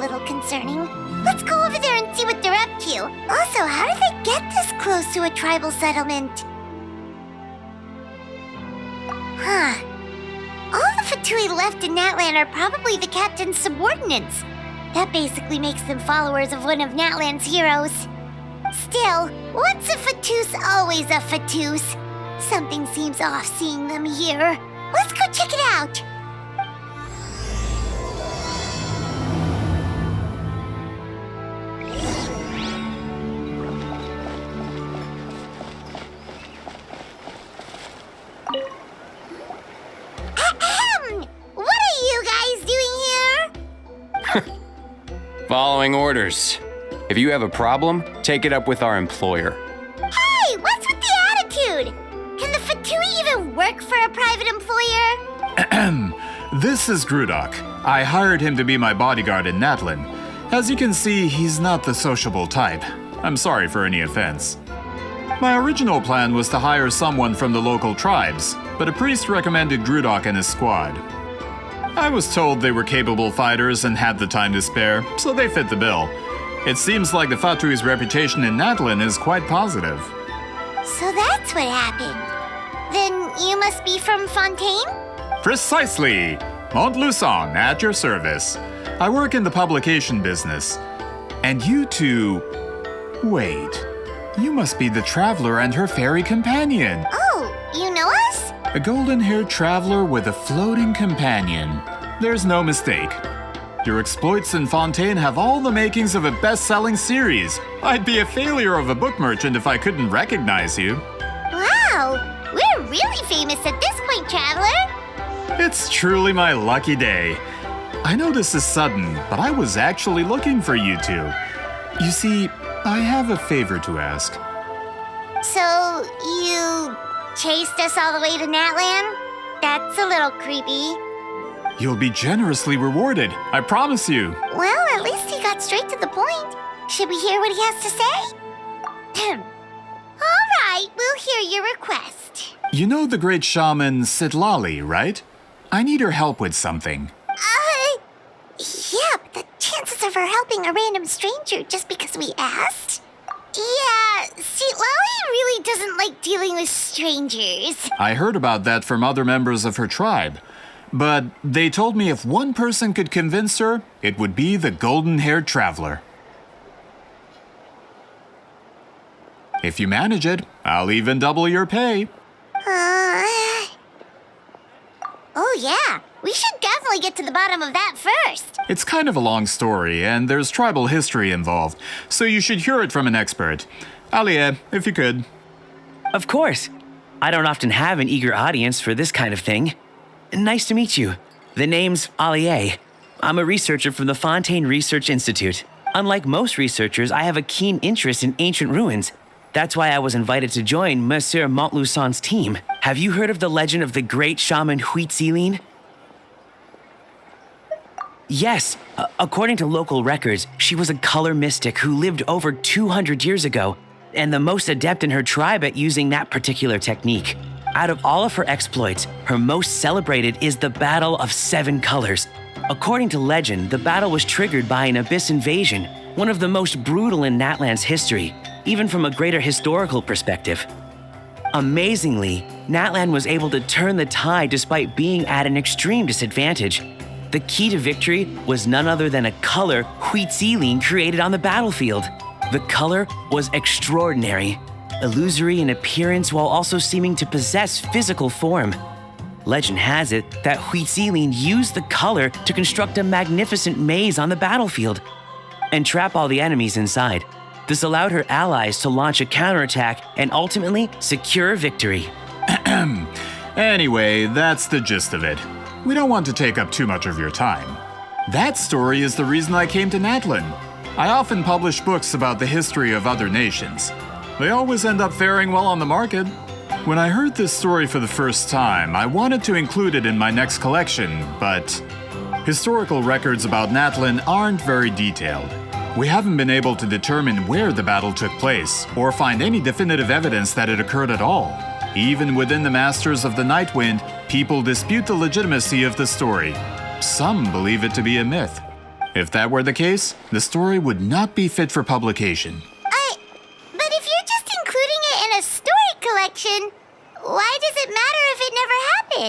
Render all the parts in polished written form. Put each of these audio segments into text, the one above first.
little concerning. Let's go over there and see what they're up to. Also, how did they get this close to a tribal settlement? Huh. All the Fatui left in Natlan are probably the captain's subordinates. That basically makes them followers of one of Natlan's heroes. Still, once a Fatus, always a Fatus. Something seems off seeing them here. Let's go check it out. Ahem! What are you guys doing here? Following orders. If you have a problem, take it up with our employer. Hey, what's with the attitude? Can the Fatui even work for a private employer? This is Grudok. I hired him to be my bodyguard in Natlan. As you can see, he's not the sociable type. I'm sorry for any offense. My original plan was to hire someone from the local tribes, but a priest recommended Grudok and his squad. I was told they were capable fighters and had the time to spare, so they fit the bill. It seems like the Fatui's reputation in Natlan is quite positive. So that's what happened. Then you must be from Fontaine? Precisely! Montluçon, at your service. I work in the publication business. And you two... Wait. You must be the traveler and her fairy companion. Oh, you know us? A golden-haired traveler with a floating companion. There's no mistake. Your exploits in Fontaine have all the makings of a best-selling series. I'd be a failure of a book merchant if I couldn't recognize you. Wow, we're really famous at this point, traveler. It's truly my lucky day. I know this is sudden, but I was actually looking for you two. You see, I have a favor to ask. So, you chased us all the way to Natlan? That's a little creepy. You'll be generously rewarded, I promise you. Well, at least he got straight to the point. Should we hear what he has to say? All right, we'll hear your request. You know the great shaman Sitlali, right? I need her help with something. Yeah, but the chances of her helping a random stranger just because we asked? Yeah, see, Lally really doesn't like dealing with strangers. I heard about that from other members of her tribe. But they told me if one person could convince her, it would be the golden-haired traveler. If you manage it, I'll even double your pay. Oh yeah, we should definitely get to the bottom of that first. It's kind of a long story, and there's tribal history involved, so you should hear it from an expert. Alie, if you could. Of course. I don't often have an eager audience for this kind of thing. Nice to meet you. The name's Alie. I'm a researcher from the Fontaine Research Institute. Unlike most researchers, I have a keen interest in ancient ruins. That's why I was invited to join Monsieur Montluçon's team. Have you heard of the legend of the great shaman Huitzilin? Yes, according to local records, she was a color mystic who lived over 200 years ago, and the most adept in her tribe at using that particular technique. Out of all of her exploits, her most celebrated is the Battle of Seven Colors. According to legend, the battle was triggered by an abyss invasion, one of the most brutal in Natlan's history, even from a greater historical perspective. Amazingly, Natlan was able to turn the tide despite being at an extreme disadvantage. The key to victory was none other than a color Huitzilin created on the battlefield. The color was extraordinary, illusory in appearance while also seeming to possess physical form. Legend has it that Huitzilin used the color to construct a magnificent maze on the battlefield and trap all the enemies inside. This allowed her allies to launch a counterattack and ultimately secure victory. Anyway, that's the gist of it. We don't want to take up too much of your time. That story is the reason I came to Natlan. I often publish books about the history of other nations. They always end up faring well on the market. When I heard this story for the first time, I wanted to include it in my next collection, but historical records about Natlan aren't very detailed. We haven't been able to determine where the battle took place, or find any definitive evidence that it occurred at all. Even within the Masters of the Nightwind, people dispute the legitimacy of the story. Some believe it to be a myth. If that were the case, the story would not be fit for publication. But if you're just including it in a story collection, why does it matter if it never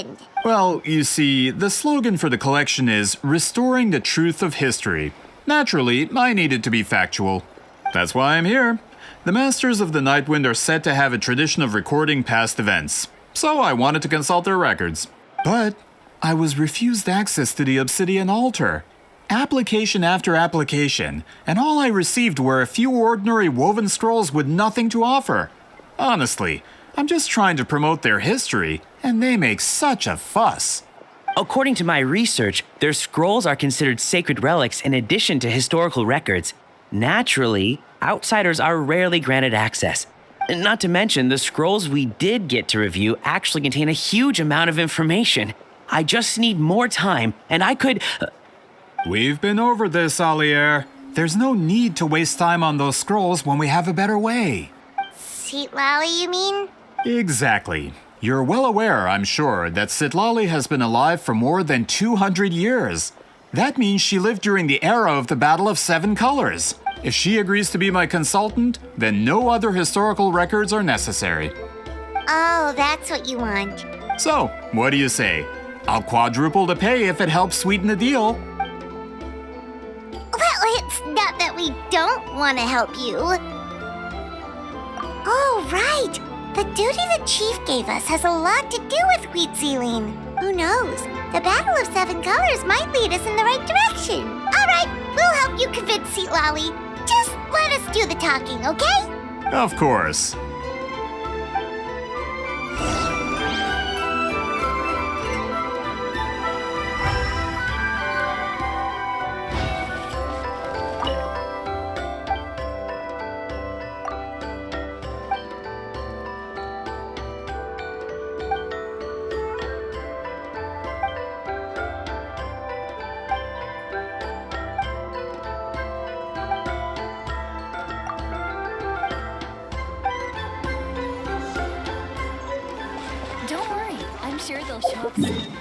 happened? Well, you see, the slogan for the collection is Restoring the Truth of History. Naturally, I needed to be factual. That's why I'm here. The Masters of the Nightwind are said to have a tradition of recording past events, so I wanted to consult their records. But I was refused access to the Obsidian Altar. Application after application, and all I received were a few ordinary woven scrolls with nothing to offer. Honestly, I'm just trying to promote their history, and they make such a fuss. According to my research, their scrolls are considered sacred relics in addition to historical records. Naturally, outsiders are rarely granted access. Not to mention, the scrolls we did get to review actually contain a huge amount of information. I just need more time, and I could... We've been over this, Alier. There's no need to waste time on those scrolls when we have a better way. Citlali, you mean? Exactly. You're well aware, I'm sure, that Citlali has been alive for more than 200 years. That means she lived during the era of the Battle of Seven Colors. If she agrees to be my consultant, then no other historical records are necessary. Oh, that's what you want. So, what do you say? I'll quadruple the pay if it helps sweeten the deal. Well, it's not that we don't want to help you. Oh, right. The duty the chief gave us has a lot to do with wheat sealing. Who knows? The Battle of Seven Colors might lead us in the right direction. All right, we'll help you convince Citlali. Just let us do the talking, okay? Of course. Don't worry, I'm sure they'll show up soon.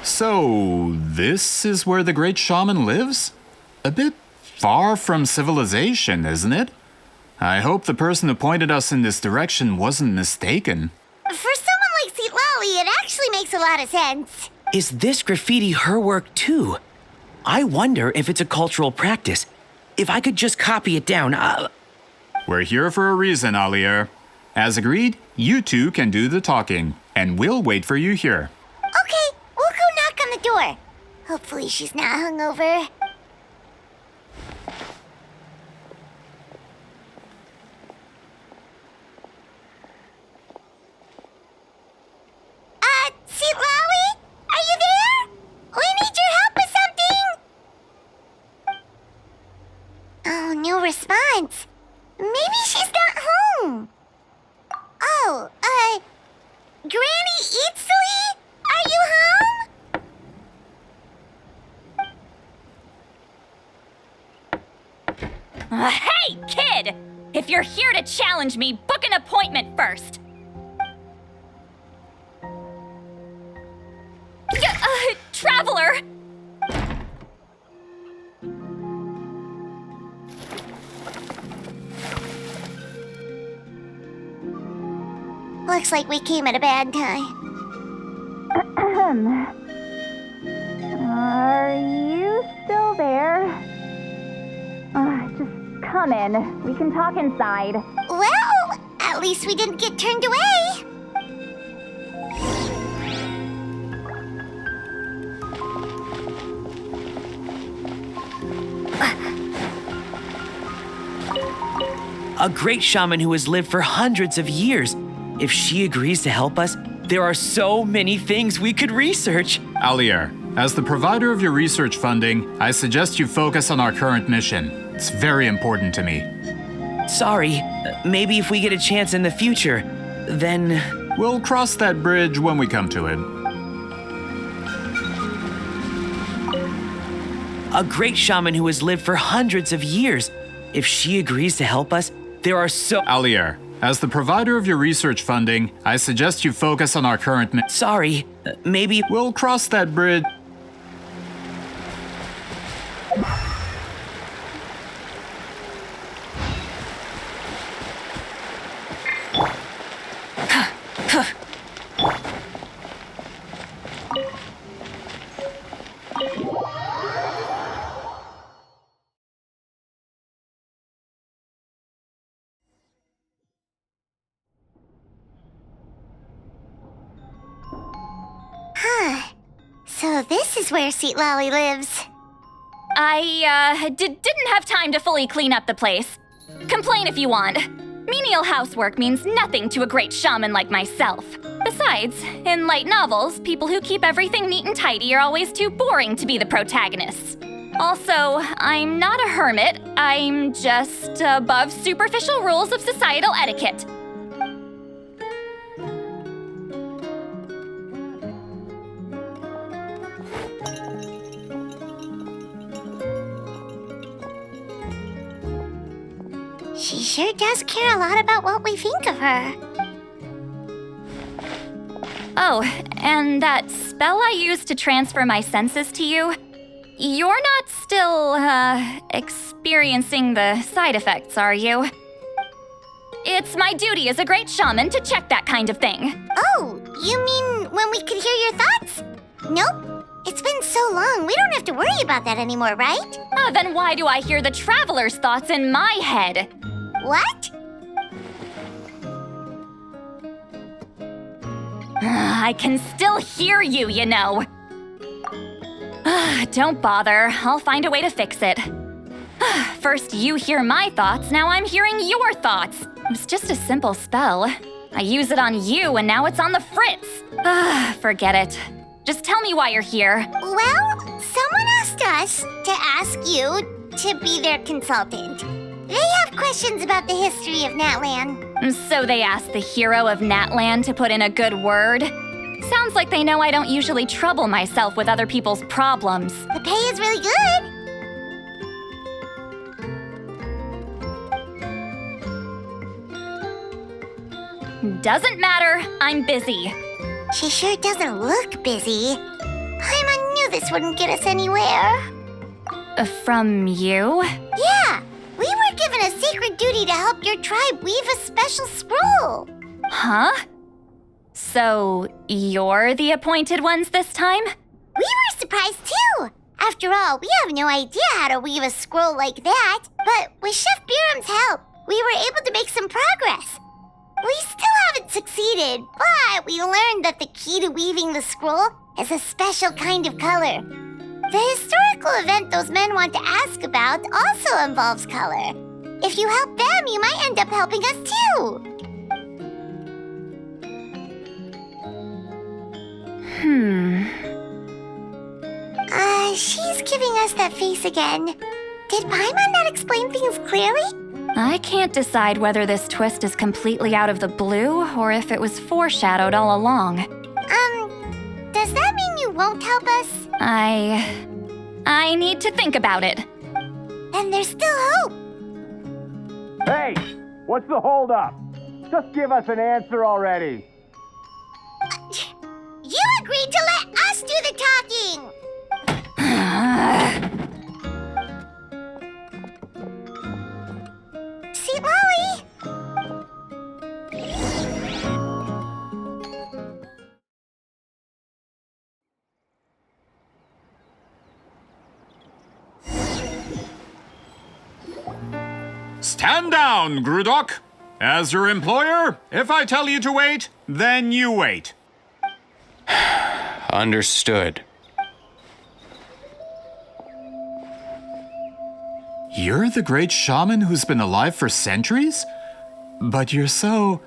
So, this is where the great shaman lives? A bit far from civilization, isn't it? I hope the person who pointed us in this direction wasn't mistaken. For someone like Citlali, it actually makes a lot of sense. Is this graffiti her work too? I wonder if it's a cultural practice. If I could just copy it down, We're here for a reason, Alier. As agreed, you two can do the talking, and we'll wait for you here. Okay, we'll go knock on the door. Hopefully she's not hungover. Citlali? Are you there? We need your help with something! Oh, no response. Maybe she's not home. Oh, Granny Eatsley? Are you home? If you're here to challenge me, book an appointment first. Traveler! Looks like we came at a bad time. Are you still there? Just come in. We can talk inside. Well, at least we didn't get turned away. A great shaman who has lived for hundreds of years. If she agrees to help us, there are so many things we could research. Alier, as the provider of your research funding, I suggest you focus on our current mission. It's very important to me. Sorry, maybe if we get a chance in the future, then... We'll cross that bridge when we come to it. A great shaman who has lived for hundreds of years. If she agrees to help us, there are so... Alier, as the provider of your research funding, I suggest you focus on our current mission. Sorry, maybe... We'll cross that bridge. So this is where Seat Lolly lives. I, didn't have time to fully clean up the place. Complain if you want. Menial housework means nothing to a great shaman like myself. Besides, in light novels, people who keep everything neat and tidy are always too boring to be the protagonists. Also, I'm not a hermit. I'm just above superficial rules of societal etiquette. She sure does care a lot about what we think of her. Oh, and that spell I used to transfer my senses to you, you're not still, experiencing the side effects, are you? It's my duty as a great shaman to check that kind of thing. Oh, you mean when we could hear your thoughts? Nope. It's been so long, we don't have to worry about that anymore, right? Then why do I hear the traveler's thoughts in my head? What? I can still hear you, you know. Don't bother. I'll find a way to fix it. First you hear my thoughts, now I'm hearing your thoughts. It was just a simple spell. I use it on you and now it's on the fritz. Forget it. Just tell me why you're here. Well, someone asked us to ask you to be their consultant. They have questions about the history of Natlan. So they asked the hero of Natlan to put in a good word? Sounds like they know I don't usually trouble myself with other people's problems. The pay is really good. Doesn't matter, I'm busy. She sure doesn't look busy. I knew this wouldn't get us anywhere. From you? Yeah, we were given a sacred duty to help your tribe weave a special scroll. Huh? So, you're the appointed ones this time? We were surprised too. After all, we have no idea how to weave a scroll like that. But with Chef Biram's help, we were able to make some progress. We still haven't succeeded, but we learned that the key to weaving the scroll is a special kind of color. The historical event those men want to ask about also involves color. If you help them, you might end up helping us too. She's giving us that face again. Did Paimon not explain things clearly? I can't decide whether this twist is completely out of the blue or if it was foreshadowed all along. Does that mean you won't help us? I need to think about it. Then there's still hope. Hey! What's the holdup? Just give us an answer already. You agreed to let us do the talking! See, Lolly? Stand down, Grudok. As your employer, if I tell you to wait, then you wait. Understood. You're the great shaman who's been alive for centuries? But you're so...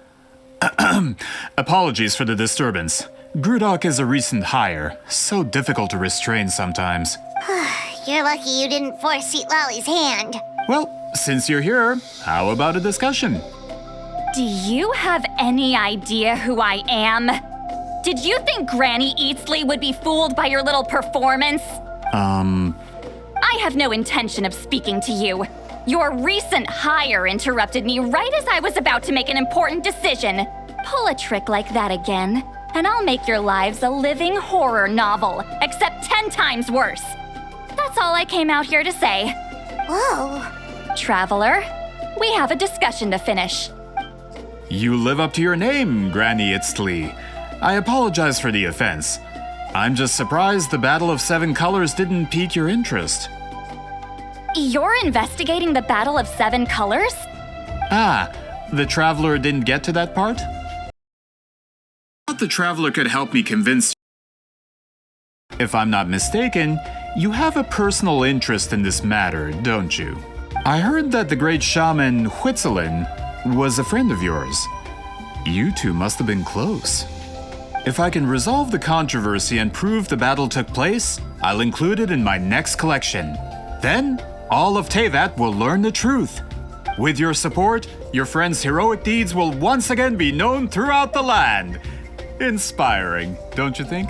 Apologies for the disturbance. Grudok is a recent hire, so difficult to restrain sometimes. You're lucky you didn't force Seat Lolly's hand. Well, since you're here, how about a discussion? Do you have any idea who I am? Did you think Granny Eatsley would be fooled by your little performance? I have no intention of speaking to you. Your recent hire interrupted me right as I was about to make an important decision. Pull a trick like that again, and I'll make your lives a living horror novel, except 10 times worse. That's all I came out here to say. Whoa. Traveler, we have a discussion to finish. You live up to your name, Granny Itztli. I apologize for the offense. I'm just surprised the Battle of Seven Colors didn't pique your interest. You're investigating the Battle of Seven Colors? Ah, the Traveler didn't get to that part? I thought the Traveler could help me convince you. If I'm not mistaken, you have a personal interest in this matter, don't you? I heard that the great shaman Huitzilin was a friend of yours. You two must have been close. If I can resolve the controversy and prove the battle took place, I'll include it in my next collection. Then, all of Teyvat will learn the truth. With your support, your friend's heroic deeds will once again be known throughout the land. Inspiring, don't you think?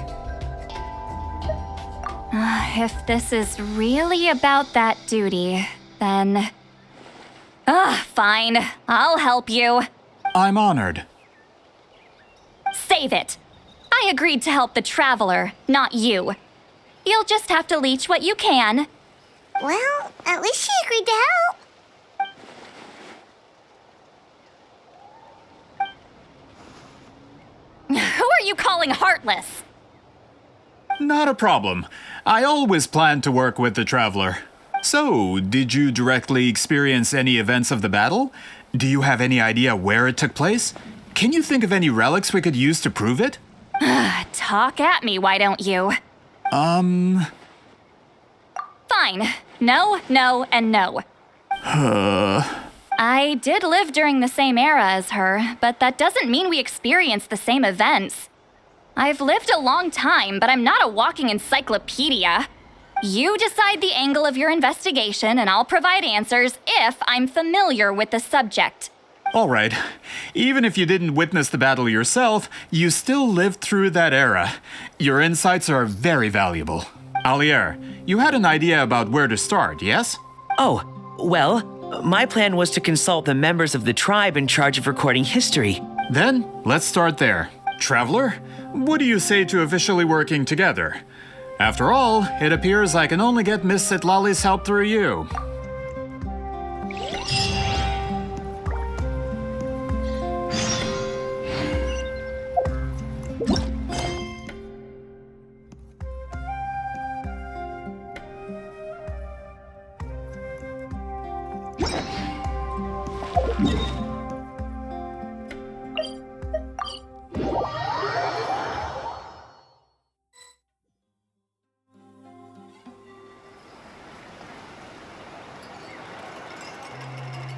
If this is really about that duty, then... fine. I'll help you. I'm honored. Save it. I agreed to help the Traveler, not you. You'll just have to leech what you can. Well, at least she agreed to help. Who are you calling heartless? Not a problem. I always planned to work with the Traveler. So, did you directly experience any events of the battle? Do you have any idea where it took place? Can you think of any relics we could use to prove it? Talk at me, why don't you? Fine. No, no, and no. I did live during the same era as her, but that doesn't mean we experienced the same events. I've lived a long time, but I'm not a walking encyclopedia. You decide the angle of your investigation, and I'll provide answers if I'm familiar with the subject. All right. Even if you didn't witness the battle yourself, you still lived through that era. Your insights are very valuable. Alier, you had an idea about where to start, yes? Oh, well, my plan was to consult the members of the tribe in charge of recording history. Then, let's start there. Traveler, what do you say to officially working together? After all, it appears I can only get Miss Sitlali's help through you.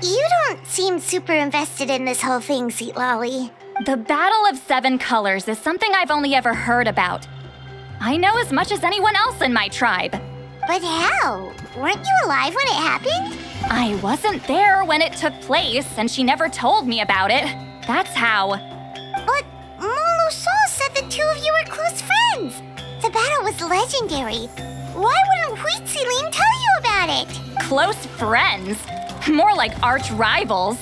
You don't seem super invested in this whole thing, Seat Lolly. The Battle of Seven Colors is something I've only ever heard about. I know as much as anyone else in my tribe. But how? Weren't you alive when it happened? I wasn't there when it took place, and she never told me about it. That's how. But Molo Sol said the two of you were close friends. The battle was legendary. Why wouldn't Huitzilin tell you about it? Close friends? More like arch rivals.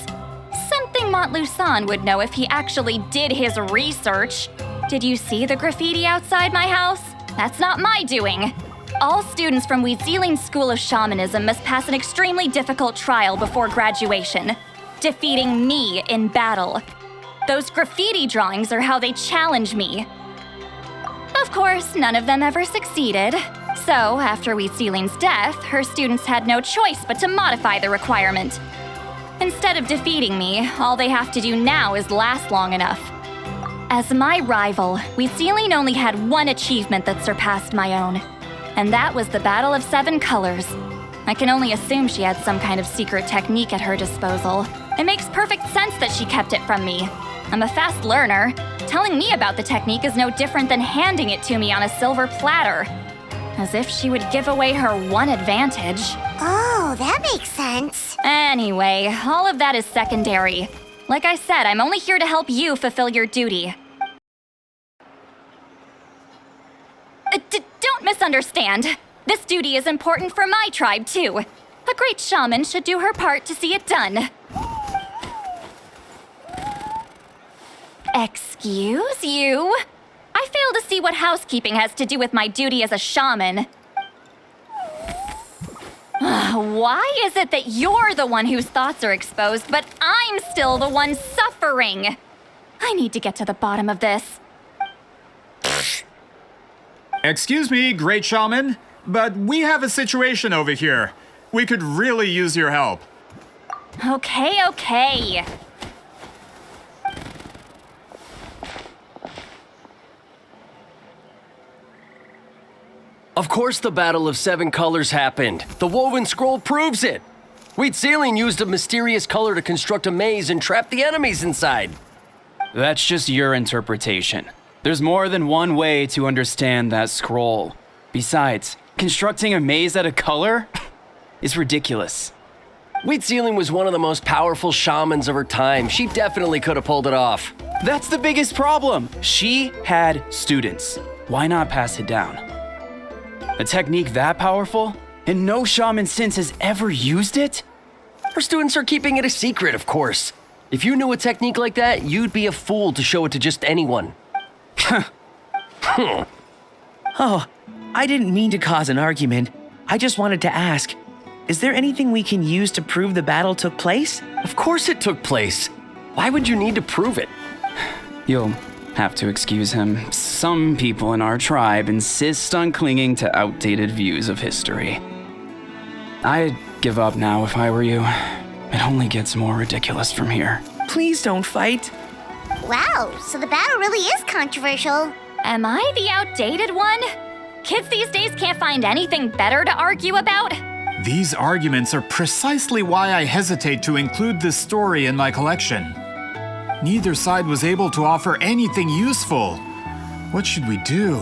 Some Montluçon would know if he actually did his research. Did you see the graffiti outside my house? That's not my doing. All students from Weeziling's School of Shamanism must pass an extremely difficult trial before graduation, defeating me in battle. Those graffiti drawings are how they challenge me. Of course, none of them ever succeeded. So, after Weeziling's death, her students had no choice but to modify the requirement. Instead of defeating me, all they have to do now is last long enough. As my rival, Weeziling only had one achievement that surpassed my own, and that was the Battle of 7 Colors. I can only assume she had some kind of secret technique at her disposal. It makes perfect sense that she kept it from me. I'm a fast learner. Telling me about the technique is no different than handing it to me on a silver platter. As if she would give away her one advantage. Oh, that makes sense. Anyway, all of that is secondary. Like I said, I'm only here to help you fulfill your duty. Don't misunderstand. This duty is important for my tribe, too. A great shaman should do her part to see it done. Excuse you? I fail to see what housekeeping has to do with my duty as a shaman. Why is it that you're the one whose thoughts are exposed, but I'm still the one suffering? I need to get to the bottom of this. Excuse me, Great Shaman, but we have a situation over here. We could really use your help. Okay. Of course the Battle of 7 Colors happened. The woven scroll proves it. Weeziling used a mysterious color to construct a maze and trap the enemies inside. That's just your interpretation. There's more than one way to understand that scroll. Besides, constructing a maze out of color is ridiculous. Weeziling was one of the most powerful shamans of her time. She definitely could have pulled it off. That's the biggest problem. She had students. Why not pass it down? A technique that powerful? And no shaman since has ever used it? Her students are keeping it a secret, of course. If you knew a technique like that, you'd be a fool to show it to just anyone. Oh, I didn't mean to cause an argument. I just wanted to ask, is there anything we can use to prove the battle took place? Of course it took place. Why would you need to prove it? You'll have to excuse him. Some people in our tribe insist on clinging to outdated views of history. I'd give up now if I were you. It only gets more ridiculous from here. Please don't fight. Wow, so the battle really is controversial. Am I the outdated one? Kids these days can't find anything better to argue about? These arguments are precisely why I hesitate to include this story in my collection. Neither side was able to offer anything useful. What should we do?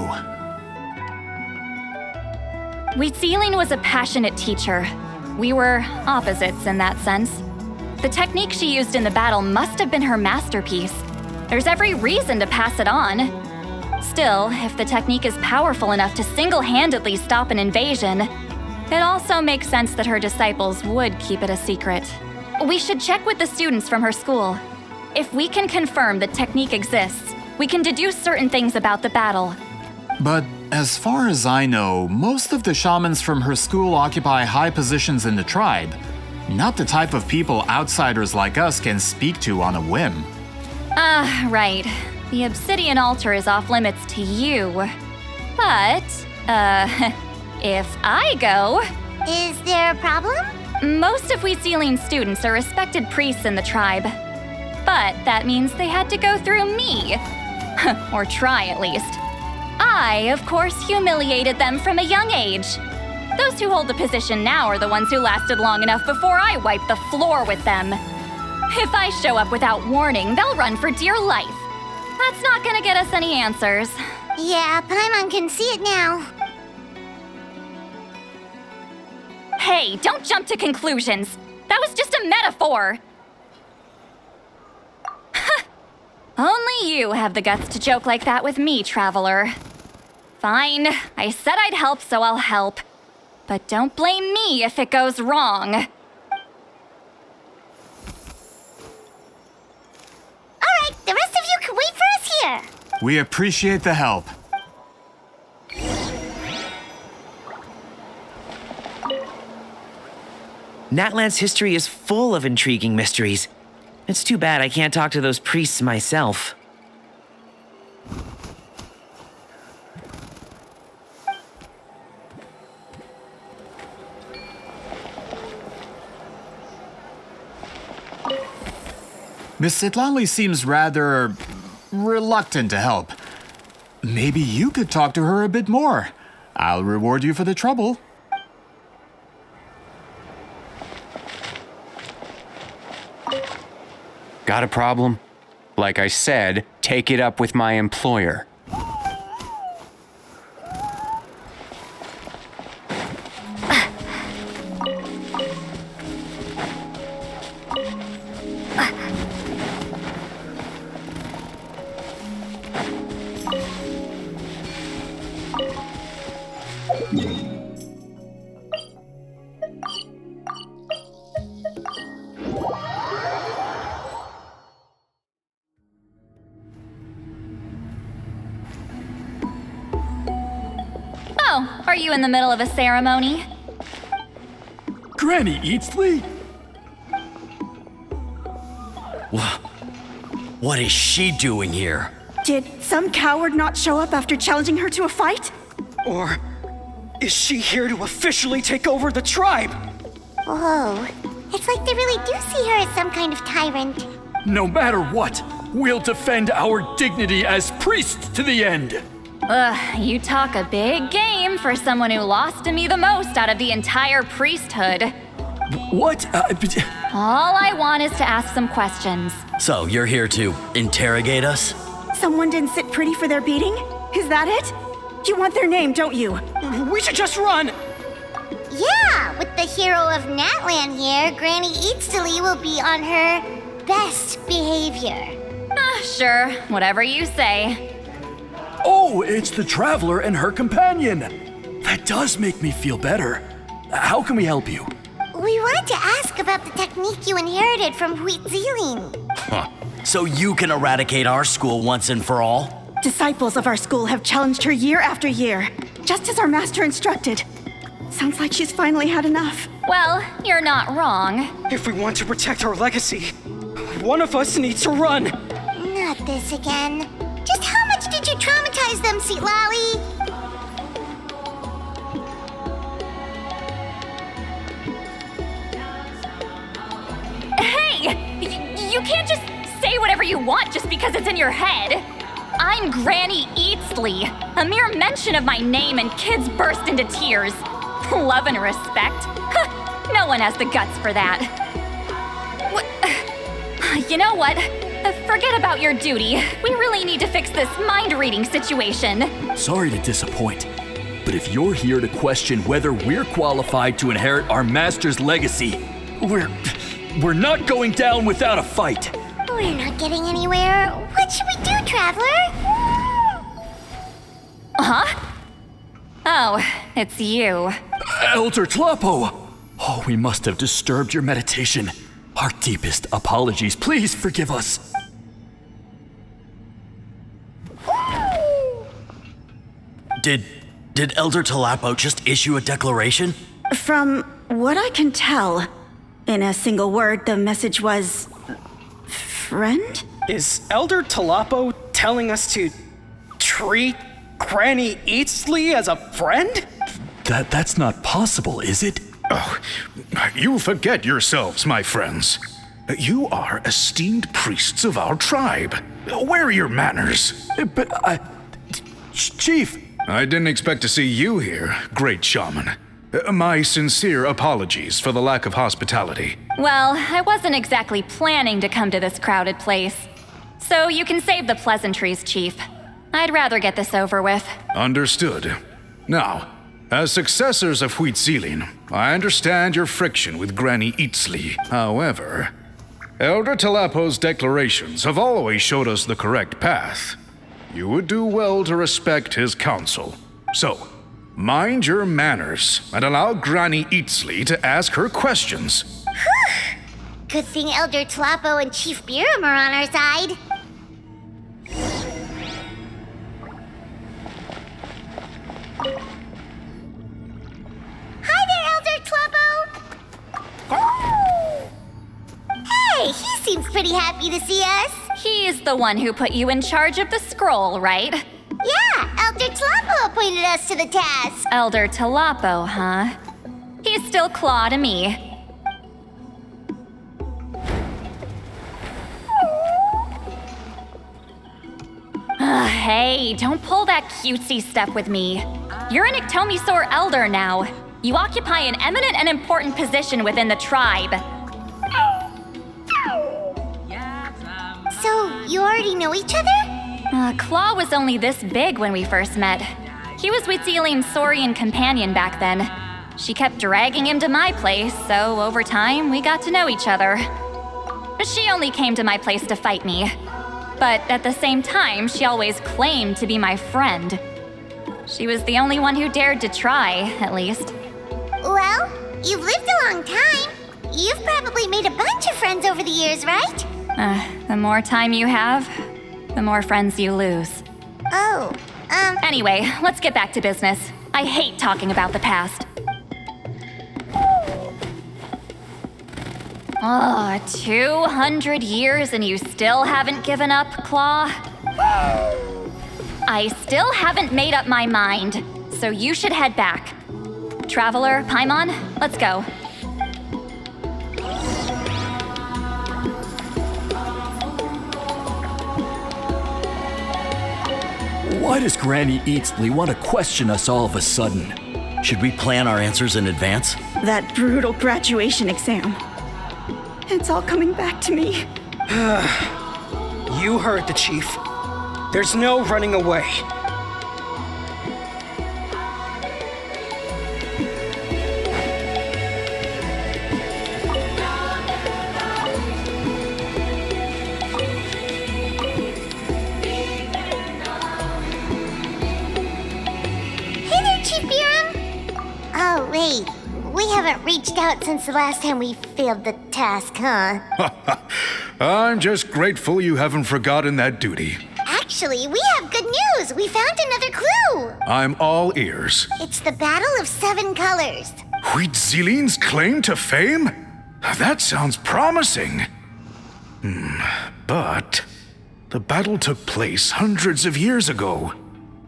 Weeziling was a passionate teacher. We were opposites in that sense. The technique she used in the battle must have been her masterpiece. There's every reason to pass it on. Still, if the technique is powerful enough to single-handedly stop an invasion, it also makes sense that her disciples would keep it a secret. We should check with the students from her school. If we can confirm the technique exists, we can deduce certain things about the battle. But as far as I know, most of the shamans from her school occupy high positions in the tribe. Not the type of people outsiders like us can speak to on a whim. Right. The obsidian altar is off limits to you. But, if I go... Is there a problem? Most of Weeziling's students are respected priests in the tribe. But that means they had to go through me. Or try, at least. I, of course, humiliated them from a young age. Those who hold the position now are the ones who lasted long enough before I wiped the floor with them. If I show up without warning, they'll run for dear life. That's not gonna get us any answers. Yeah, Paimon can see it now. Hey, don't jump to conclusions. That was just a metaphor. Only you have the guts to joke like that with me, traveler. Fine, I said I'd help, so I'll help. But don't blame me if it goes wrong. We appreciate the help. Natlan's history is full of intriguing mysteries. It's too bad I can't talk to those priests myself. Miss Sitlali seems rather reluctant to help. Maybe you could talk to her a bit more. I'll reward you for the trouble. Got a problem? Like I said, take it up with my employer. Oh, are you in the middle of a ceremony? Granny Eatsley? What is she doing here? Did some coward not show up after challenging her to a fight? Or is she here to officially take over the tribe? Whoa. It's like they really do see her as some kind of tyrant. No matter what, we'll defend our dignity as priests to the end. Ugh, you talk a big game for someone who lost to me the most out of the entire priesthood. What? All I want is to ask some questions. So, you're here to interrogate us? Someone didn't sit pretty for their beating? Is that it? You want their name, don't you? We should just run! Yeah, with the hero of Natlan here, Granny Eatsley will be on her best behavior. Sure, whatever you say. Oh, it's the Traveler and her companion. That does make me feel better. How can we help you? We wanted to ask about the technique you inherited from Huitziling. So you can eradicate our school once and for all? Disciples of our school have challenged her year after year, just as our master instructed. Sounds like she's finally had enough. Well, you're not wrong. If we want to protect our legacy, one of us needs to run. Not this again. Just how much did you traumatize them, Sitlali? Hey! You can't just say whatever you want just because it's in your head. I'm Granny Eatsley. A mere mention of my name and kids burst into tears. Love and respect? No one has the guts for that. You know what? Forget about your duty. We really need to fix this mind-reading situation. Sorry to disappoint, but if you're here to question whether we're qualified to inherit our master's legacy, we're not going down without a fight. We're not getting anywhere. What should we do, Traveler? Huh? Oh, it's you. Elder Tlapo! Oh, we must have disturbed your meditation. Our deepest apologies. Please forgive us. Did Elder Tlapo just issue a declaration? From what I can tell, in a single word, the message was... friend? Is Elder Tlapo telling us to treat Granny Eatsley as a friend? That's not possible, is it? Oh, you forget yourselves, my friends. You are esteemed priests of our tribe. Where are your manners? But Chief... I didn't expect to see you here, great shaman. My sincere apologies for the lack of hospitality. Well, I wasn't exactly planning to come to this crowded place. So you can save the pleasantries, Chief. I'd rather get this over with. Understood. Now, as successors of Huitziling, I understand your friction with Granny Eatsley. However, Elder Tlapo's declarations have always showed us the correct path. You would do well to respect his counsel. So, mind your manners and allow Granny Eatsley to ask her questions. Good thing Elder Tlapo and Chief Biram are on our side. happy to see us. He's the one who put you in charge of the scroll, right? Yeah, Elder Tlapo appointed us to the task. Elder Tlapo, huh? He's still Claw to me. Hey, don't pull that cutesy stuff with me. You're an Iktomisaur Elder now. You occupy an eminent and important position within the tribe. So, you already know each other? Claw was only this big when we first met. He was Wheatsealing's Saurian companion back then. She kept dragging him to my place, so over time, we got to know each other. She only came to my place to fight me. But at the same time, she always claimed to be my friend. She was the only one who dared to try, at least. Well, you've lived a long time. You've probably made a bunch of friends over the years, right? The more time you have, the more friends you lose. Oh, Anyway, let's get back to business. I hate talking about the past. 200 years and you still haven't given up, Claw? I still haven't made up my mind, so you should head back. Traveler, Paimon, let's go. Why does Granny Eatsley want to question us all of a sudden? Should we plan our answers in advance? That brutal graduation exam. It's all coming back to me. You heard the chief. There's no running away. Hey there, Chief Biram. Oh, wait. We haven't reached out since the last time we failed the task, huh? I'm just grateful you haven't forgotten that duty. Actually, we have good news. We found another clue. I'm all ears. It's the Battle of 7 Colors. Wheatsealing's claim to fame? That sounds promising. But the battle took place hundreds of years ago.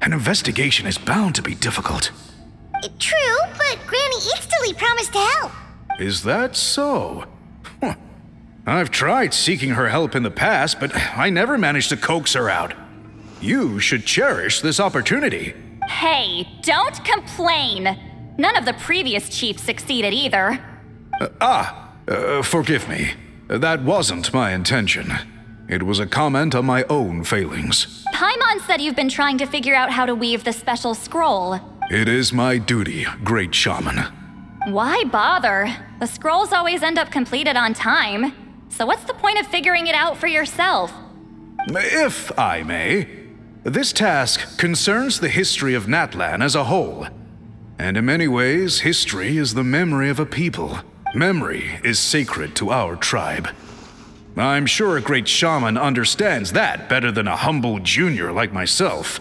An investigation is bound to be difficult. True, but Granny Eatsley promised to help. Is that so? Huh. I've tried seeking her help in the past, but I never managed to coax her out. You should cherish this opportunity. Hey, don't complain. None of the previous chiefs succeeded either. Forgive me. That wasn't my intention. It was a comment on my own failings. Paimon said you've been trying to figure out how to weave the special scroll. It is my duty, great shaman. Why bother? The scrolls always end up completed on time. So what's the point of figuring it out for yourself? If I may, this task concerns the history of Natlan as a whole. And in many ways, history is the memory of a people. Memory is sacred to our tribe. I'm sure a great shaman understands that better than a humble junior like myself.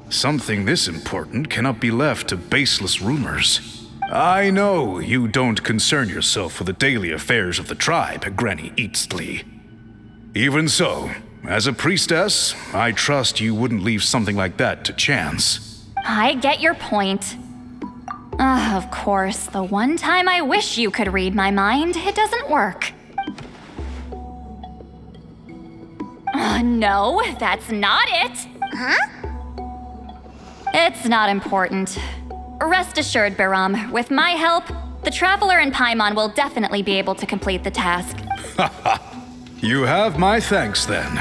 Something this important cannot be left to baseless rumors. I know you don't concern yourself with the daily affairs of the tribe, Granny Eatsley. Even so, as a priestess, I trust you wouldn't leave something like that to chance. I get your point. Of course, the one time I wish you could read my mind, it doesn't work. No, that's not it. Huh? It's not important. Rest assured, Biram, with my help, the Traveler and Paimon will definitely be able to complete the task. You have my thanks then.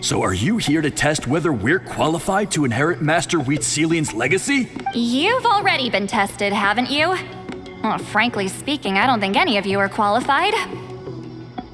So are you here to test whether we're qualified to inherit Master Wheatzilian's legacy? You've already been tested, haven't you? Well, frankly speaking, I don't think any of you are qualified.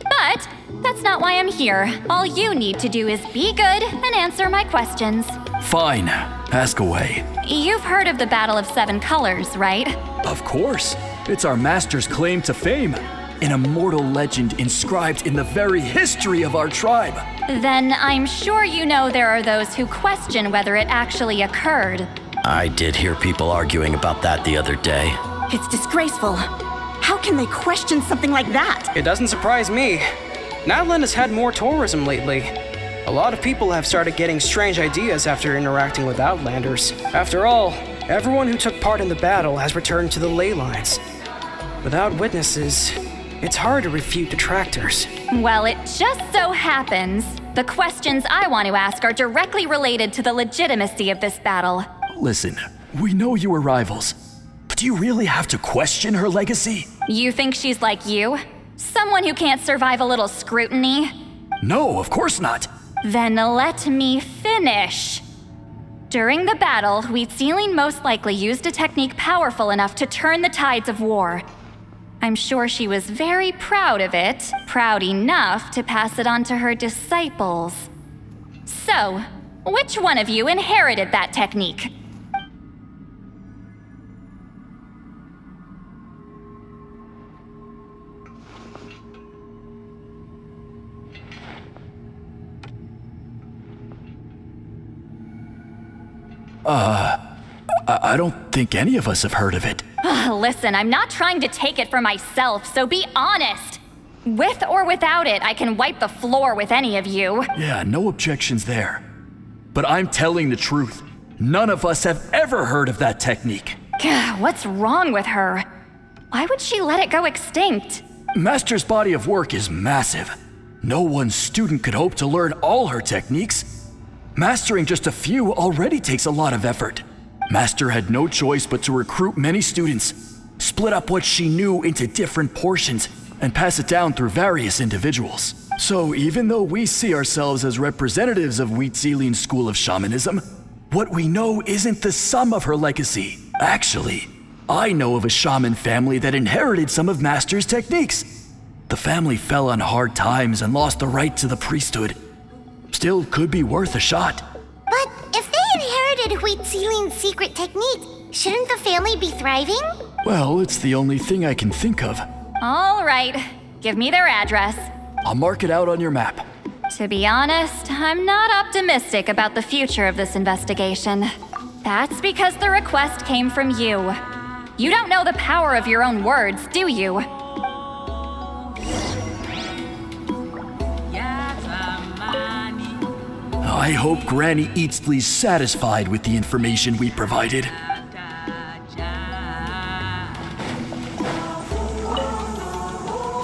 But that's not why I'm here. All you need to do is be good and answer my questions. Fine. Ask away. You've heard of the Battle of Seven Colors, right? Of course. It's our master's claim to fame. An immortal legend inscribed in the very history of our tribe. Then I'm sure you know there are those who question whether it actually occurred. I did hear people arguing about that the other day. It's disgraceful. How can they question something like that? It doesn't surprise me. Natlan has had more tourism lately. A lot of people have started getting strange ideas after interacting with Outlanders. After all, everyone who took part in the battle has returned to the ley lines. Without witnesses, it's hard to refute detractors. Well, it just so happens the questions I want to ask are directly related to the legitimacy of this battle. Listen, we know you were rivals, but do you really have to question her legacy? You think she's like you? Someone who can't survive a little scrutiny? No, of course not. Then let me finish. During the battle, Wheatziling most likely used a technique powerful enough to turn the tides of war. I'm sure she was very proud of it, proud enough to pass it on to her disciples. So, which one of you inherited that technique? I don't think any of us have heard of it. Listen, I'm not trying to take it for myself, so be honest. With or without it, I can wipe the floor with any of you. Yeah, no objections there. But I'm telling the truth. None of us have ever heard of that technique. Gah, what's wrong with her? Why would she let it go extinct? Master's body of work is massive. No one student could hope to learn all her techniques. Mastering just a few already takes a lot of effort. Master had no choice but to recruit many students, split up what she knew into different portions, and pass it down through various individuals. So even though we see ourselves as representatives of Wheatzilian's school of shamanism, what we know isn't the sum of her legacy. Actually, I know of a shaman family that inherited some of Master's techniques. The family fell on hard times and lost the right to the priesthood. Still could be worth a shot. But if they inherited Wheatziling's secret technique, shouldn't the family be thriving? Well, it's the only thing I can think of. All right, give me their address. I'll mark it out on your map. To be honest, I'm not optimistic about the future of this investigation. That's because the request came from you. You don't know the power of your own words, do you? I hope Granny Eatsley's satisfied with the information we provided.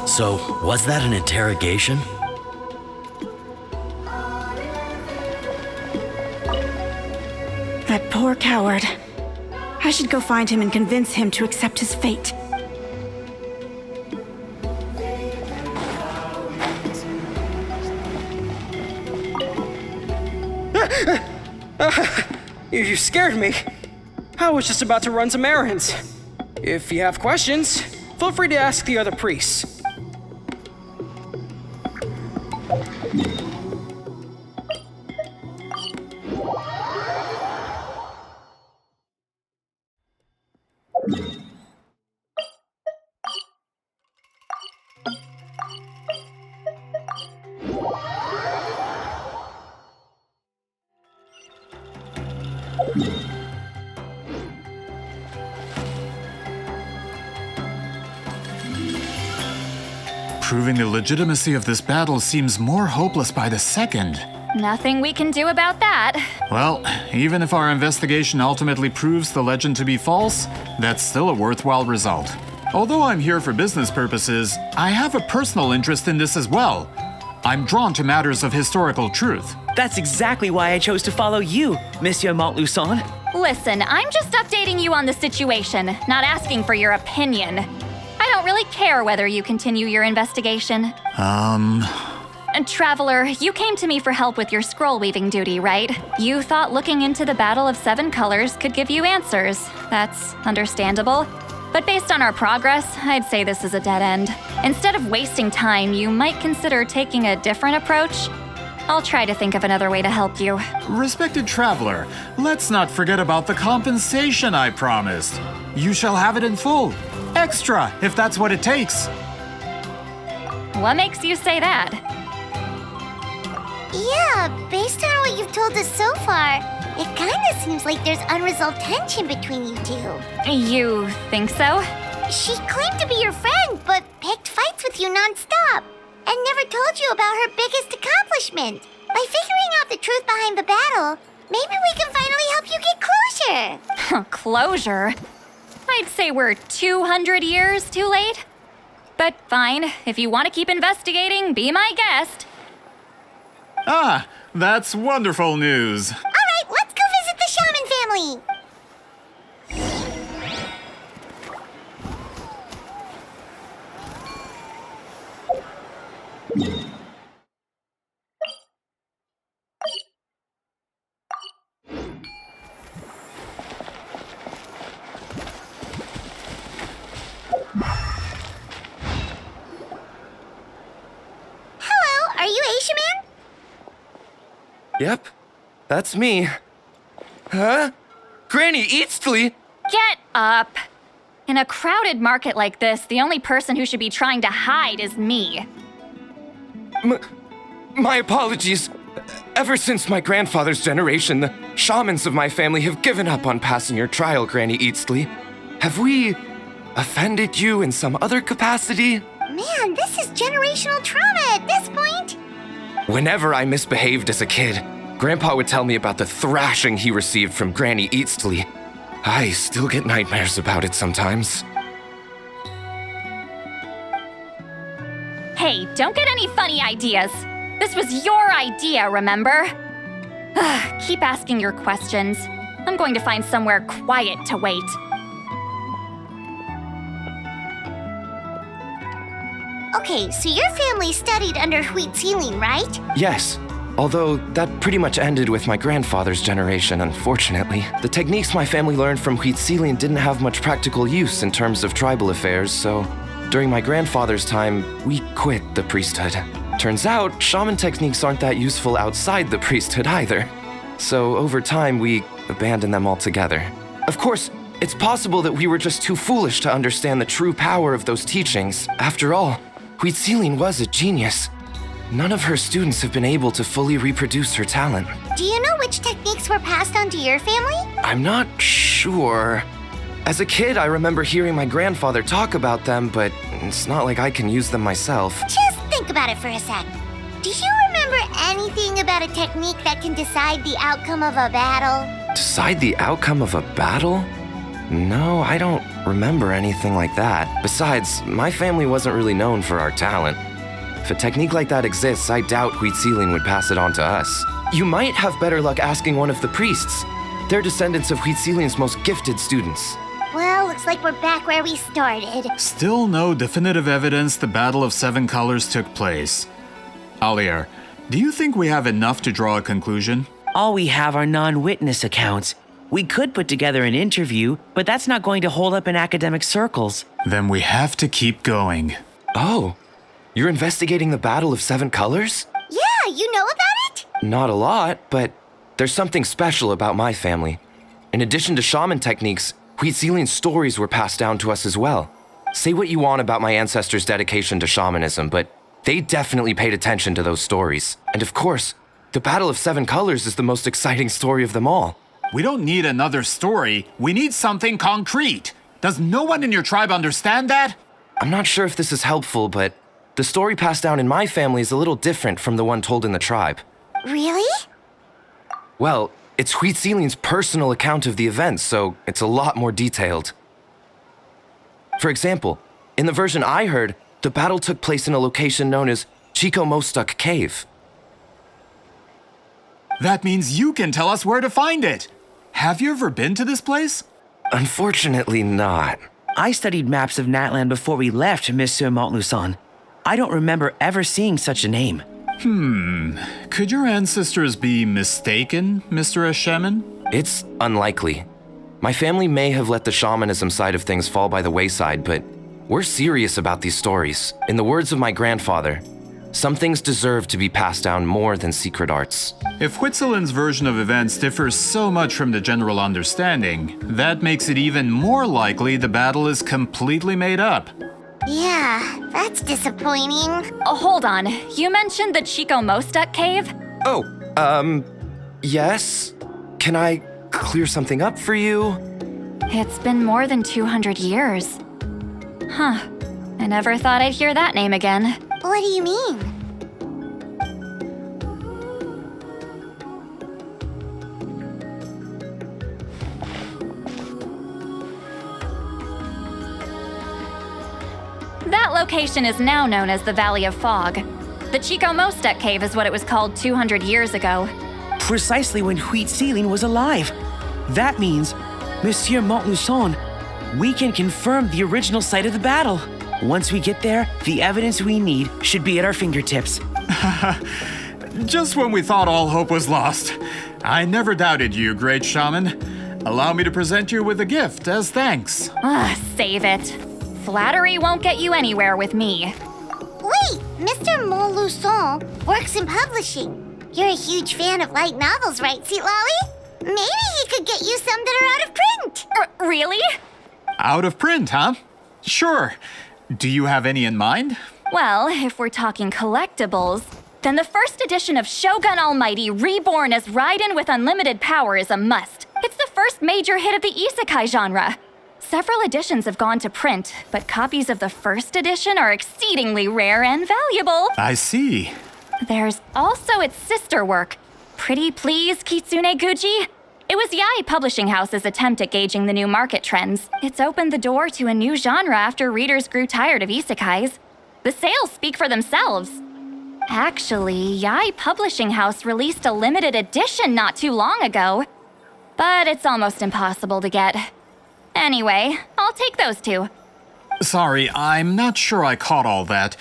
So, was that an interrogation? That poor coward. I should go find him and convince him to accept his fate. You scared me. I was just about to run some errands. If you have questions, feel free to ask the other priests. Proving the legitimacy of this battle seems more hopeless by the second. Nothing we can do about that. Well, even if our investigation ultimately proves the legend to be false, that's still a worthwhile result. Although I'm here for business purposes, I have a personal interest in this as well. I'm drawn to matters of historical truth. That's exactly why I chose to follow you, Monsieur Montluçon. Listen, I'm just updating you on the situation, not asking for your opinion. I don't really care whether you continue your investigation. Traveler, you came to me for help with your scroll weaving duty, right? You thought looking into the Battle of Seven Colors could give you answers. That's understandable. But based on our progress, I'd say this is a dead end. Instead of wasting time, you might consider taking a different approach. I'll try to think of another way to help you. Respected traveler, let's not forget about the compensation I promised. You shall have it in full. Extra, if that's what it takes. What makes you say that? Yeah, based on what you've told us so far, it kinda seems like there's unresolved tension between you two. You think so? She claimed to be your friend, but picked fights with you nonstop, and never told you about her biggest accomplishment. By figuring out the truth behind the battle, maybe we can finally help you get closure. Closure? I'd say we're 200 years too late. But fine, if you want to keep investigating, be my guest. Ah, that's wonderful news. All right, let's go visit the Shaman family. Hello, are you a shaman? Yep, that's me. Huh? Granny Eastly? Get up! In a crowded market like this, the only person who should be trying to hide is me. My apologies. Ever since my grandfather's generation, the shamans of my family have given up on passing your trial, Granny Eastly. Have we offended you in some other capacity? Man, this is generational trauma at this point. Whenever I misbehaved as a kid, Grandpa would tell me about the thrashing he received from Granny Eastly. I still get nightmares about it sometimes. Hey, don't get any funny ideas. This was your idea, remember? Keep asking your questions. I'm going to find somewhere quiet to wait. Okay, so your family studied under Wheat Ceiling, right? Yes, although that pretty much ended with my grandfather's generation, unfortunately. The techniques my family learned from Wheat Ceiling didn't have much practical use in terms of tribal affairs, so during my grandfather's time, we quit the priesthood. Turns out, shaman techniques aren't that useful outside the priesthood either. So over time, we abandoned them altogether. Of course, it's possible that we were just too foolish to understand the true power of those teachings. After all, Wheat Ceiling was a genius. None of her students have been able to fully reproduce her talent. Do you know which techniques were passed on to your family? I'm not sure. As a kid, I remember hearing my grandfather talk about them, but it's not like I can use them myself. Just think about it for a sec. Do you remember anything about a technique that can decide the outcome of a battle? Decide the outcome of a battle? No, I don't remember anything like that. Besides, my family wasn't really known for our talent. If a technique like that exists, I doubt Wheat Ceiling would pass it on to us. You might have better luck asking one of the priests. They're descendants of Wheat Ceiling's most gifted students. Well, looks like we're back where we started. Still no definitive evidence the Battle of Seven Colors took place. Alier, do you think we have enough to draw a conclusion? All we have are non-witness accounts. We could put together an interview, but that's not going to hold up in academic circles. Then we have to keep going. Oh, you're investigating the Battle of Seven Colors? Yeah, you know about it? Not a lot, but there's something special about my family. In addition to shaman techniques, Wheat Ceiling's stories were passed down to us as well. Say what you want about my ancestors' dedication to shamanism, but they definitely paid attention to those stories. And of course, the Battle of Seven Colors is the most exciting story of them all. We don't need another story. We need something concrete. Does no one in your tribe understand that? I'm not sure if this is helpful, but the story passed down in my family is a little different from the one told in the tribe. Really? Well, it's Wheat Ceiling's personal account of the events, so it's a lot more detailed. For example, in the version I heard, the battle took place in a location known as Chico Mostuk Cave. That means you can tell us where to find it. Have you ever been to this place? Unfortunately not. I studied maps of Natlan before we left, Monsieur Montluçon. I don't remember ever seeing such a name. Could your ancestors be mistaken, Mr. Ashemin? It's unlikely. My family may have let the shamanism side of things fall by the wayside, but we're serious about these stories. In the words of my grandfather, some things deserve to be passed down more than secret arts. If Huitzilin's version of events differs so much from the general understanding, that makes it even more likely the battle is completely made up. Yeah, that's disappointing. Oh, hold on. You mentioned the Chico Mostek cave? Yes? Can I clear something up for you? It's been more than 200 years. Huh. I never thought I'd hear that name again. What do you mean? That location is now known as the Valley of Fog. The Chico Mostek cave is what it was called 200 years ago. Precisely when Huitziling was alive. That means, Monsieur Montluçon, we can confirm the original site of the battle. Once we get there, the evidence we need should be at our fingertips. Just when we thought all hope was lost. I never doubted you, great shaman. Allow me to present you with a gift as thanks. Save it. Flattery won't get you anywhere with me. Wait, Mr. Montluçon works in publishing. You're a huge fan of light novels, right, Lolly? Maybe he could get you some that are out of print. Really? Out of print, huh? Sure. Do you have any in mind? Well, if we're talking collectibles, then the first edition of Shogun Almighty Reborn as Raiden with Unlimited Power is a must. It's the first major hit of the isekai genre. Several editions have gone to print, but copies of the first edition are exceedingly rare and valuable. I see. There's also its sister work, Pretty Please Kitsune Guji. It was Yae Publishing House's attempt at gauging the new market trends. It's opened the door to a new genre after readers grew tired of isekais. The sales speak for themselves. Actually, Yae Publishing House released a limited edition not too long ago, but it's almost impossible to get. Anyway, I'll take those two. Sorry, I'm not sure I caught all that.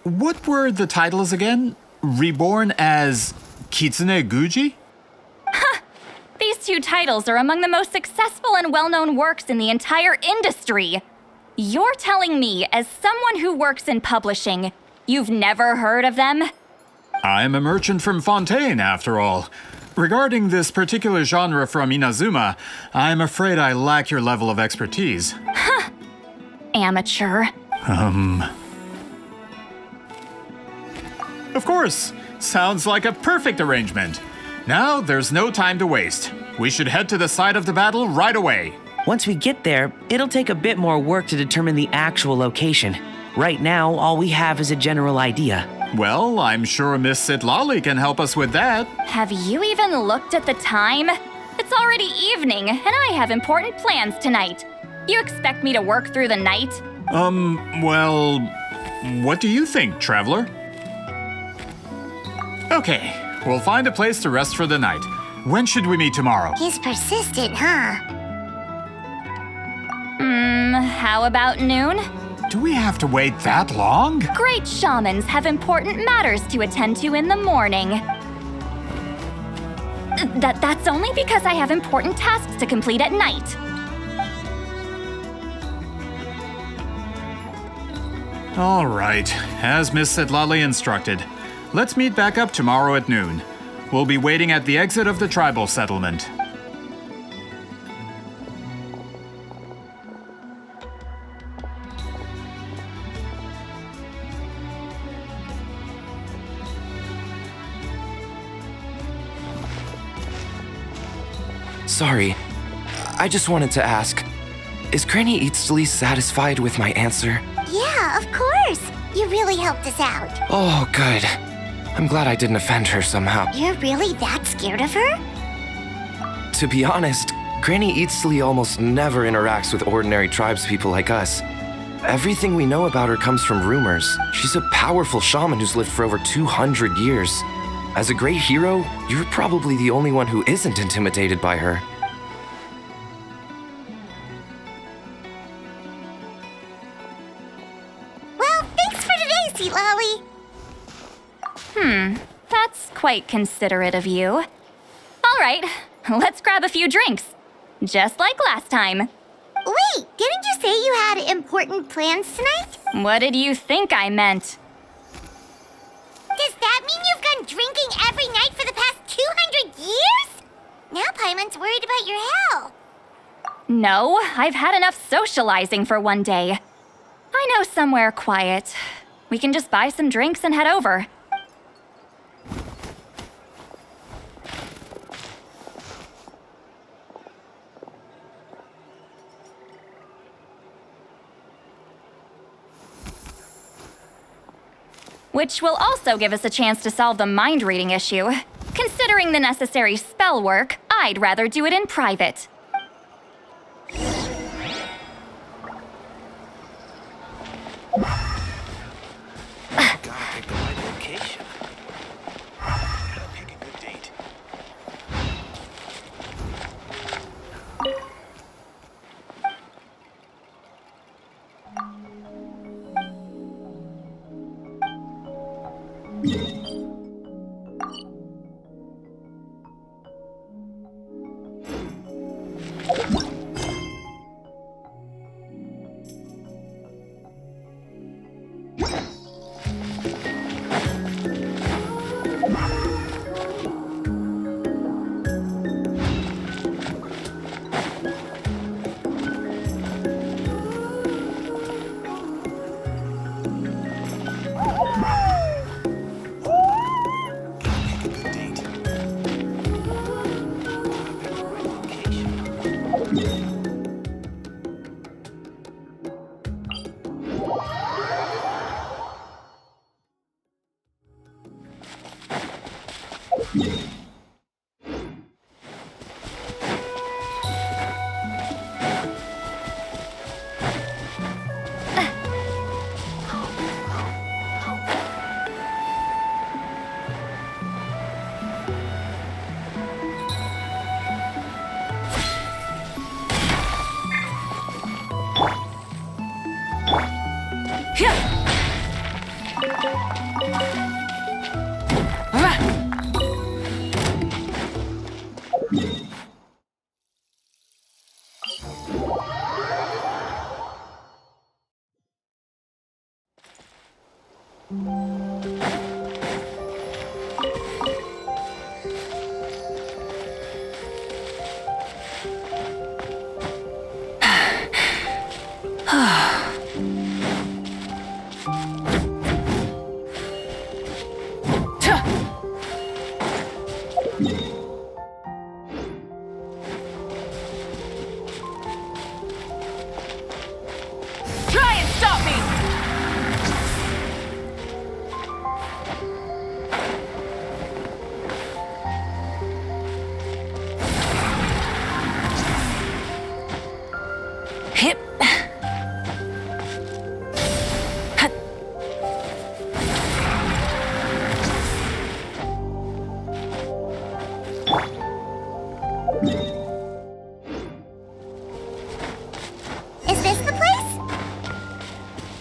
What were the titles again? Reborn as Kitsune Guji? These two titles are among the most successful and well-known works in the entire industry. You're telling me, as someone who works in publishing, you've never heard of them? I'm a merchant from Fontaine, after all. Regarding this particular genre from Inazuma, I'm afraid I lack your level of expertise. Amateur. Of course. Sounds like a perfect arrangement. Now, there's no time to waste. We should head to the site of the battle right away. Once we get there, it'll take a bit more work to determine the actual location. Right now, all we have is a general idea. Well, I'm sure Miss Sitlali can help us with that. Have you even looked at the time? It's already evening, and I have important plans tonight. You expect me to work through the night? Well, what do you think, traveler? Okay, we'll find a place to rest for the night. When should we meet tomorrow? He's persistent, huh? How about noon? Do we have to wait that long? Great shamans have important matters to attend to in the morning. That's only because I have important tasks to complete at night. All right, as Miss Sitlali instructed. Let's meet back up tomorrow at noon. We'll be waiting at the exit of the tribal settlement. Sorry, I just wanted to ask, is Granny Eatsley satisfied with my answer? Yeah, of course. You really helped us out. Oh, good. I'm glad I didn't offend her somehow. You're really that scared of her? To be honest, Granny Eatsley almost never interacts with ordinary tribespeople like us. Everything we know about her comes from rumors. She's a powerful shaman who's lived for over 200 years. As a great hero, you're probably the only one who isn't intimidated by her. Well, thanks for today, Sweet Lolly. quite considerate of you. All right, let's grab a few drinks. Just like last time. Wait, didn't you say you had important plans tonight? What did you think I meant? Does that mean you've gone drinking every night for the past 200 years? Now Paimon's worried about your health. No, I've had enough socializing for one day. I know somewhere quiet. We can just buy some drinks and head over. Which will also give us a chance to solve the mind reading issue. Considering the necessary spell work, I'd rather do it in private. Gotta pick the right location. Gotta pick a good date.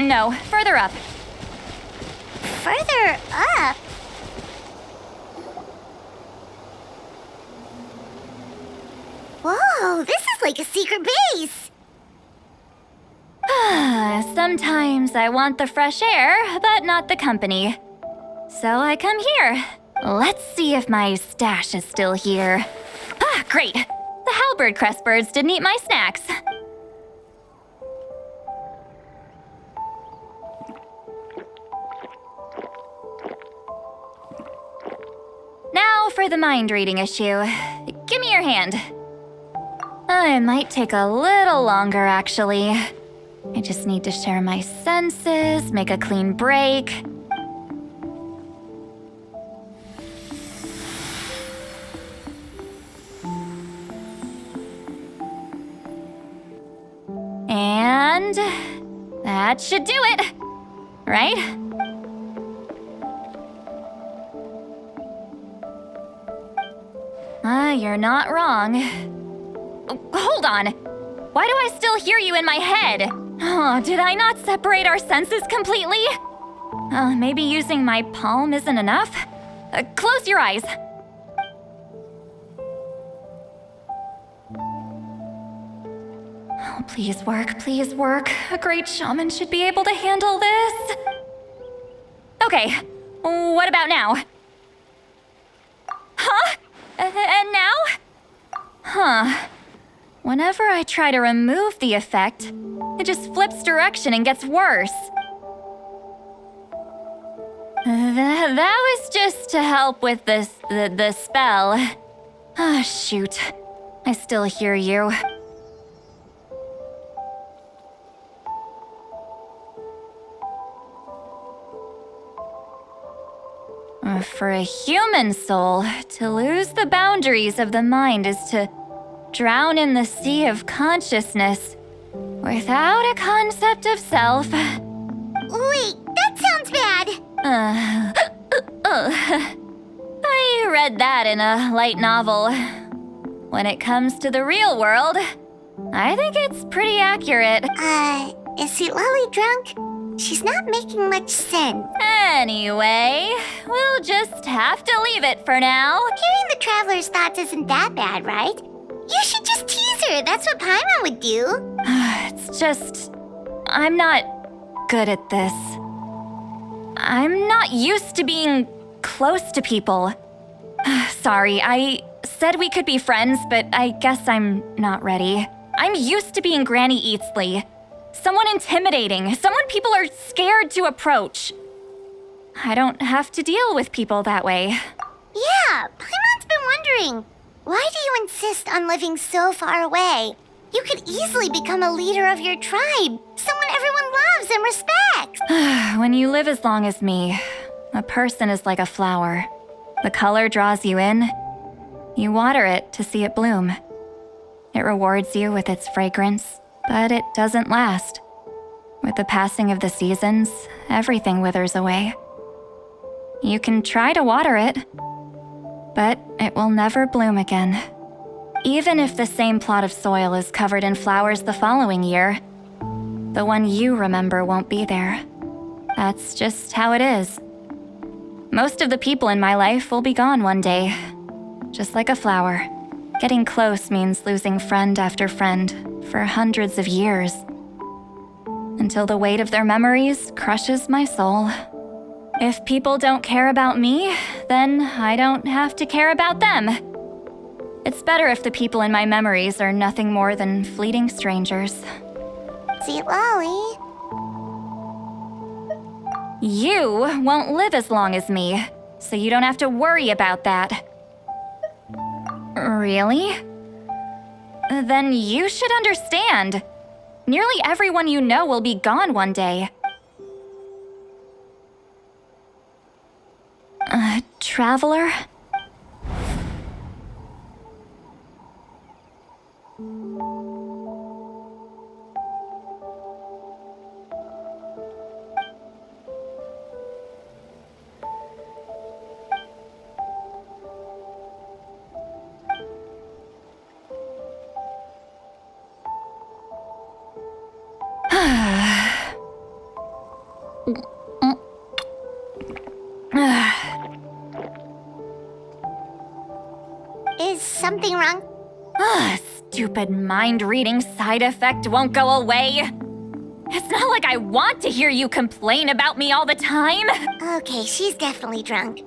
No, further up. Further up? Whoa, this is like a secret base. Sometimes I want the fresh air, but not the company. So I come here. Let's see if my stash is still here. Ah, great. The halberd crest birds didn't eat my snacks. Now for the mind reading issue. Give me your hand. It might take a little longer, actually. I just need to share my senses, make a clean break. And that should do it, right? You're not wrong. Hold on. Why do I still hear you in my head? Oh, did I not separate our senses completely? Maybe using my palm isn't enough? Close your eyes. Oh, please work, please work. A great shaman should be able to handle this. Okay, what about now? Huh? And now? Huh. Whenever I try to remove the effect, it just flips direction and gets worse. That was just to help with the spell. Ah, shoot. I still hear you. For a human soul, to lose the boundaries of the mind is to drown in the sea of consciousness without a concept of self. Wait, that sounds bad. I read that in a light novel. When it comes to the real world, I think it's pretty accurate. Is Sweet Lolly drunk? She's not making much sense. Anyway, we'll just have to leave it for now. Hearing the traveler's thoughts isn't that bad, right? You should just tease her. That's what Paimon would do. It's just... I'm not good at this. I'm not used to being close to people. Sorry, I said we could be friends, but I guess I'm not ready. I'm used to being Granny Eatsley. Someone intimidating, someone people are scared to approach. I don't have to deal with people that way. Yeah, Paimon's been wondering. Why do you insist on living so far away? You could easily become a leader of your tribe, someone everyone loves and respects. When you live as long as me, a person is like a flower. The color draws you in. You water it to see it bloom. It rewards you with its fragrance, but it doesn't last. With the passing of the seasons, everything withers away. You can try to water it, but it will never bloom again. Even if the same plot of soil is covered in flowers the following year, the one you remember won't be there. That's just how it is. Most of the people in my life will be gone one day, just like a flower. Getting close means losing friend after friend for hundreds of years, until the weight of their memories crushes my soul. If people don't care about me, then I don't have to care about them. It's better if the people in my memories are nothing more than fleeting strangers. Sweet Lolly. You won't live as long as me, so you don't have to worry about that. Really? Then you should understand. Nearly everyone you know will be gone one day. Traveler? Is something wrong? Stupid mind-reading side effect won't go away. It's not like I want to hear you complain about me all the time. Okay, she's definitely drunk.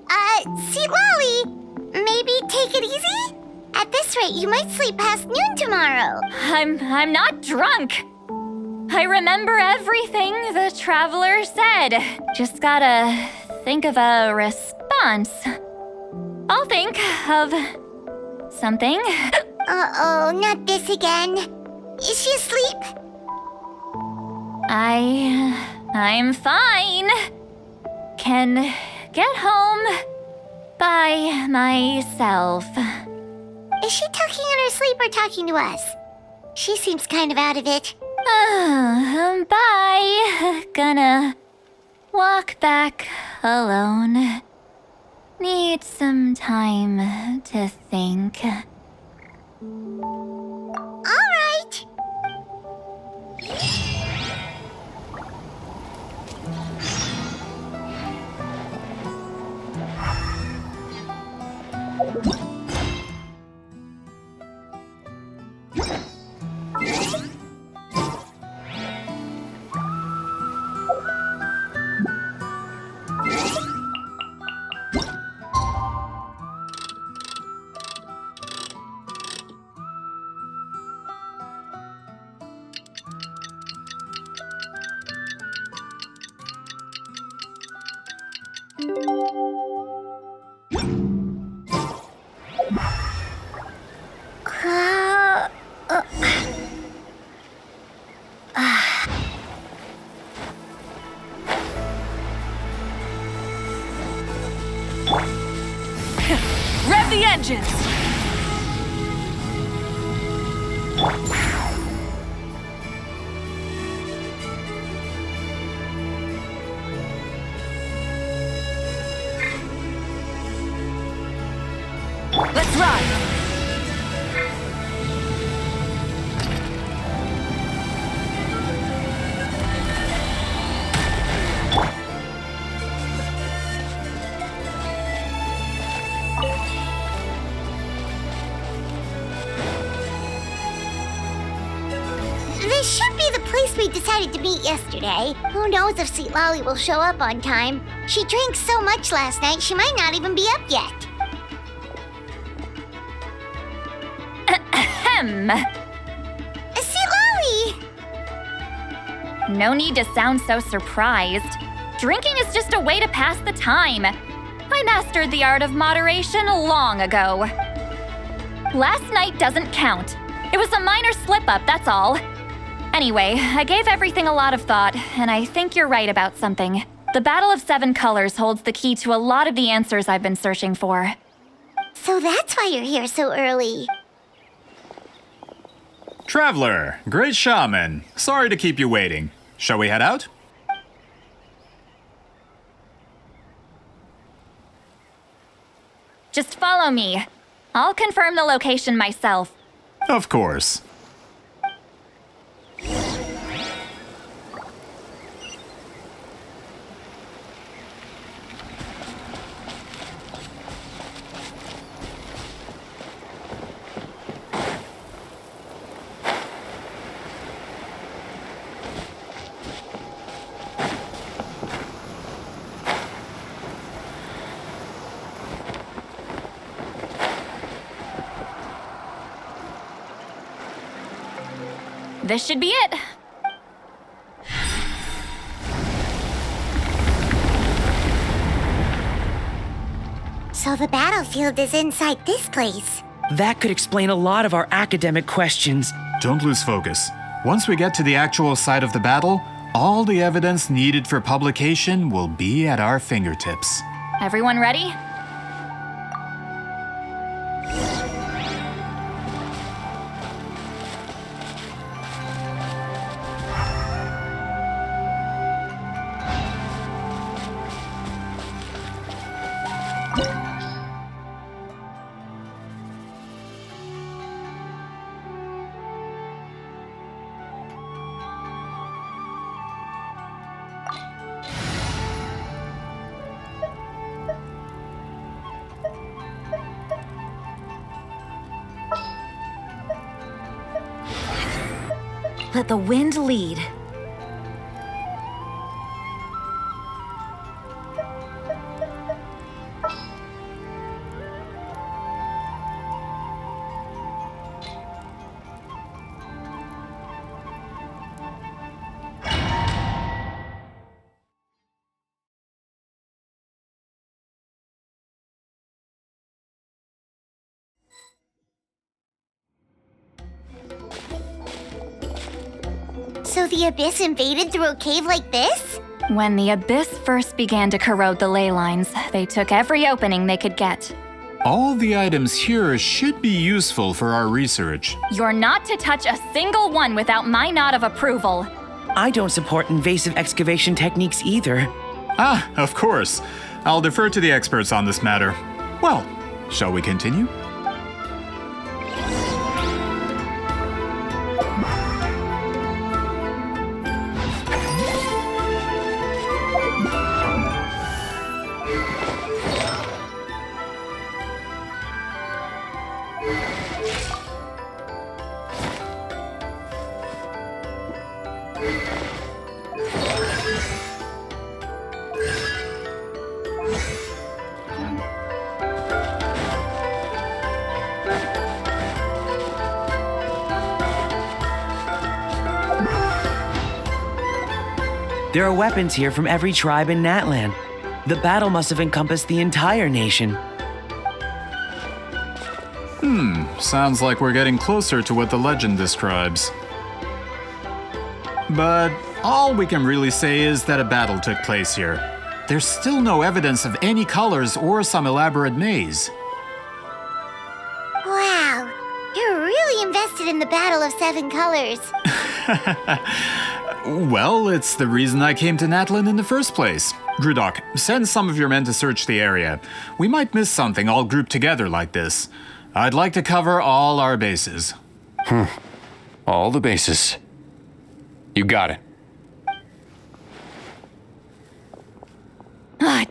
Sweet Lolly, maybe take it easy? At this rate, you might sleep past noon tomorrow. I'm not drunk. I remember everything the traveler said. Just gotta think of a response. I'll think of something. Uh-oh, not this again. Is she asleep? I'm fine. Can get home by myself. Is she talking in her sleep or talking to us? She seems kind of out of it. Bye. Gonna walk back alone. Need some time to think. All right. Rev the engines! Let's ride! This should be the place we decided to meet yesterday. Who knows if Sweet Lolly will show up on time? She drank so much last night, she might not even be up yet. Ahem. Sweet Lolly! No need to sound so surprised. Drinking is just a way to pass the time. I mastered the art of moderation long ago. Last night doesn't count. It was a minor slip-up, that's all. Anyway, I gave everything a lot of thought, and I think you're right about something. The Battle of Seven Colors holds the key to a lot of the answers I've been searching for. So that's why you're here so early. Traveler, great shaman. Sorry to keep you waiting. Shall we head out? Just follow me. I'll confirm the location myself. Of course. This should be it. So the battlefield is inside this place. That could explain a lot of our academic questions. Don't lose focus. Once we get to the actual site of the battle, all the evidence needed for publication will be at our fingertips. Everyone ready? Let the wind lead. So the Abyss invaded through a cave like this? When the Abyss first began to corrode the ley lines, they took every opening they could get. All the items here should be useful for our research. You're not to touch a single one without my nod of approval. I don't support invasive excavation techniques either. Ah, of course. I'll defer to the experts on this matter. Well, shall we continue? There are weapons here from every tribe in Natlan. The battle must have encompassed the entire nation. Sounds like we're getting closer to what the legend describes. But all we can really say is that a battle took place here. There's still no evidence of any colors or some elaborate maze. Wow, you're really invested in the Battle of Seven Colors. Well, it's the reason I came to Natlan in the first place. Grudok, send some of your men to search the area. We might miss something all grouped together like this. I'd like to cover all our bases. All the bases. You got it.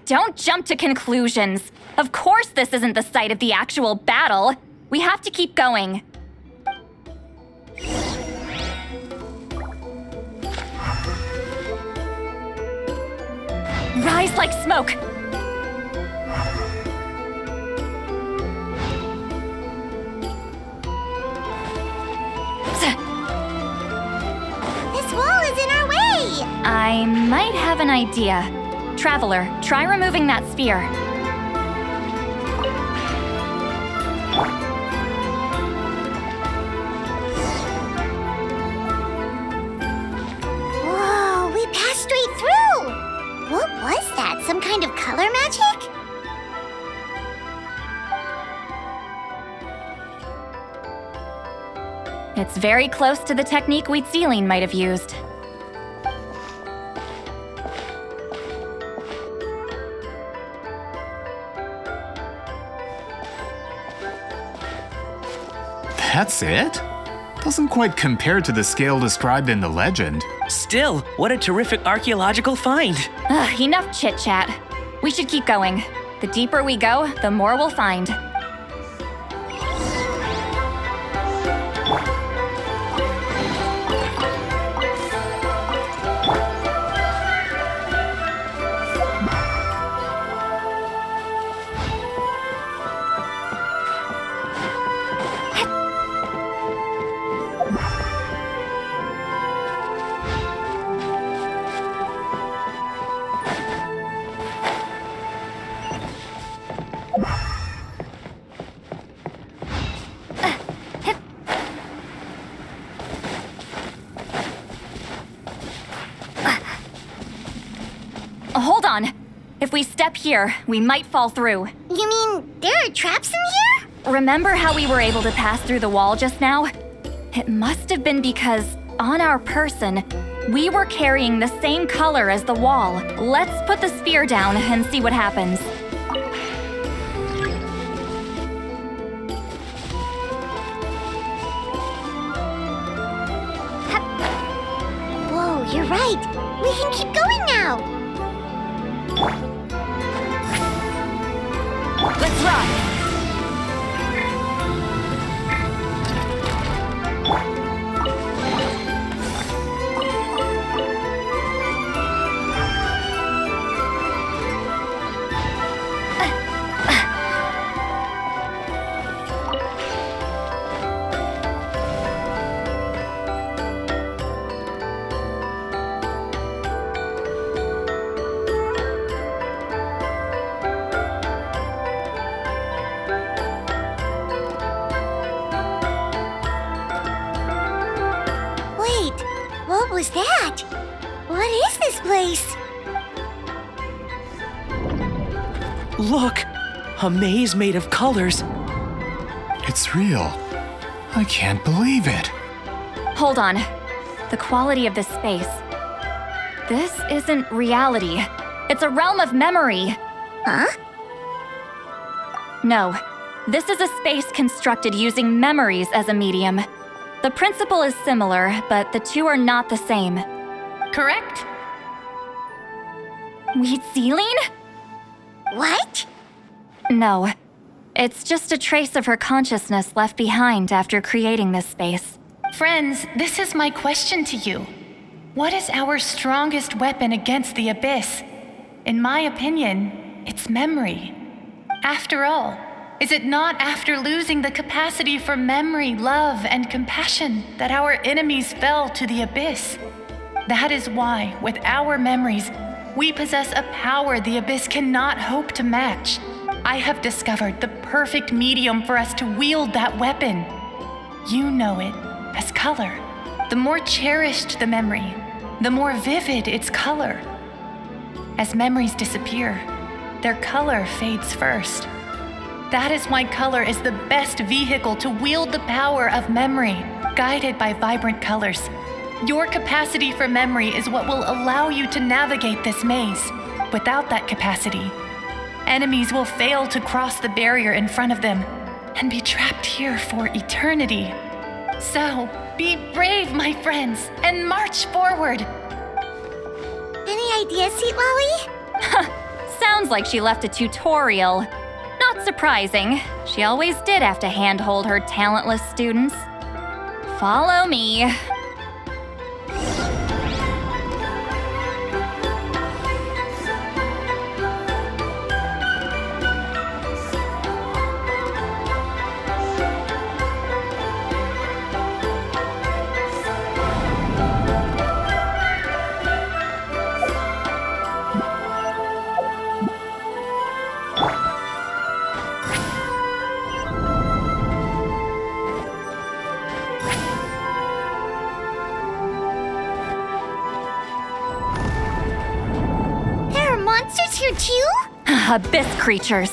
Don't jump to conclusions. Of course this isn't the site of the actual battle. We have to keep going. Rise like smoke. This wall is in our way! I might have an idea. Traveler, try removing that sphere. Whoa, we passed straight through! What was that? Some kind of color magic? It's very close to the technique Wheatsealing might have used. That's it? Doesn't quite compare to the scale described in the legend. Still, what a terrific archaeological find. Enough chit-chat. We should keep going. The deeper we go, the more we'll find. Hold on. If we step here, we might fall through. You mean there are traps in here? Remember how we were able to pass through the wall just now? It must have been because, on our person, we were carrying the same color as the wall. Let's put the sphere down and see what happens. Whoa, you're right. We can keep going now. Let's rock! What was that? What is this place? Look! A maze made of colors. It's real. I can't believe it. Hold on. The quality of this space. This isn't reality. It's a realm of memory. Huh? No. This is a space constructed using memories as a medium. The principle is similar, but the two are not the same. Correct? Wheatsealing? What? No. It's just a trace of her consciousness left behind after creating this space. Friends, this is my question to you. What is our strongest weapon against the Abyss? In my opinion, it's memory. After all, is it not after losing the capacity for memory, love, and compassion that our enemies fell to the Abyss? That is why, with our memories, we possess a power the Abyss cannot hope to match. I have discovered the perfect medium for us to wield that weapon. You know it as color. The more cherished the memory, the more vivid its color. As memories disappear, their color fades first. That is why color is the best vehicle to wield the power of memory, guided by vibrant colors. Your capacity for memory is what will allow you to navigate this maze. Without that capacity, enemies will fail to cross the barrier in front of them and be trapped here for eternity. So, be brave, my friends, and march forward. Any ideas, Sweet Lolly? Sounds like she left a tutorial. Not surprising. She always did have to handhold her talentless students. Follow me. Monsters here too? Abyss creatures.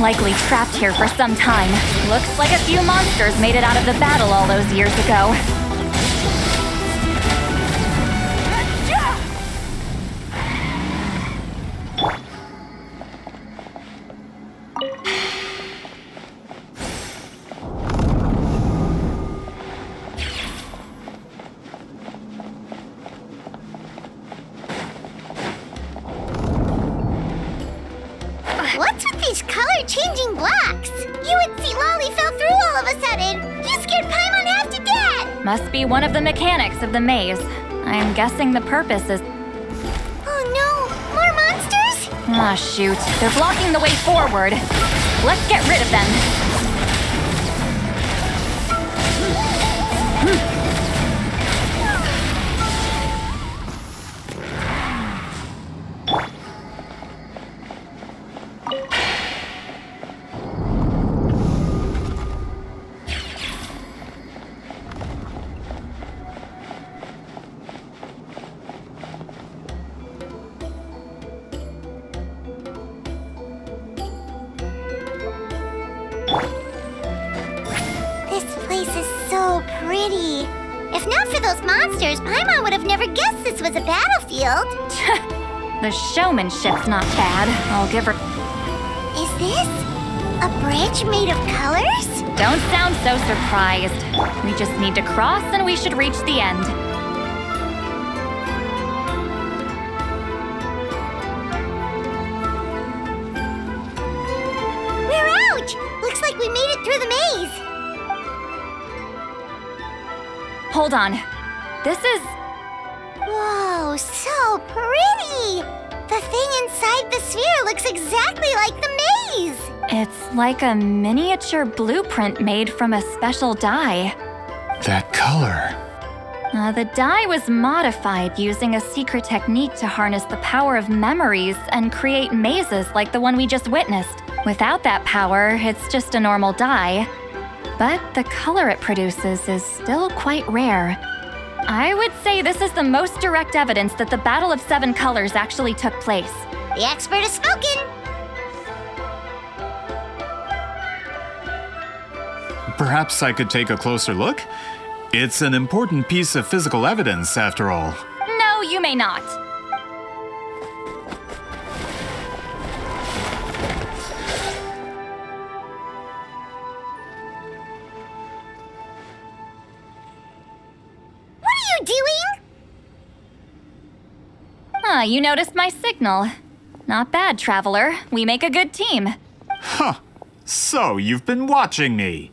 Likely trapped here for some time. Looks like a few monsters made it out of the battle all those years ago. What's with these color-changing blocks? You and Sweet Lolly fell through all of a sudden. You scared Paimon half to death. Must be one of the mechanics of the maze. I'm guessing the purpose is... Oh no, more monsters? Ah, shoot. They're blocking the way forward. Let's get rid of them. This place is so pretty. If not for those monsters, Paimon would have never guessed this was a battlefield. The showmanship's not bad. I'll give her... Is this a bridge made of colors? Don't sound so surprised. We just need to cross and we should reach the end. We're out! Looks like we made it through the maze. Hold on. This is... Whoa, so pretty! The thing inside the sphere looks exactly like the maze! It's like a miniature blueprint made from a special dye. That color. The dye was modified using a secret technique to harness the power of memories and create mazes like the one we just witnessed. Without that power, it's just a normal dye. But the color it produces is still quite rare. I would say this is the most direct evidence that the Battle of Seven Colors actually took place. The expert has spoken! Perhaps I could take a closer look? It's an important piece of physical evidence, after all. No, you may not. What are you doing? Ah, you noticed my signal. Not bad, Traveler. We make a good team. Huh. So, you've been watching me.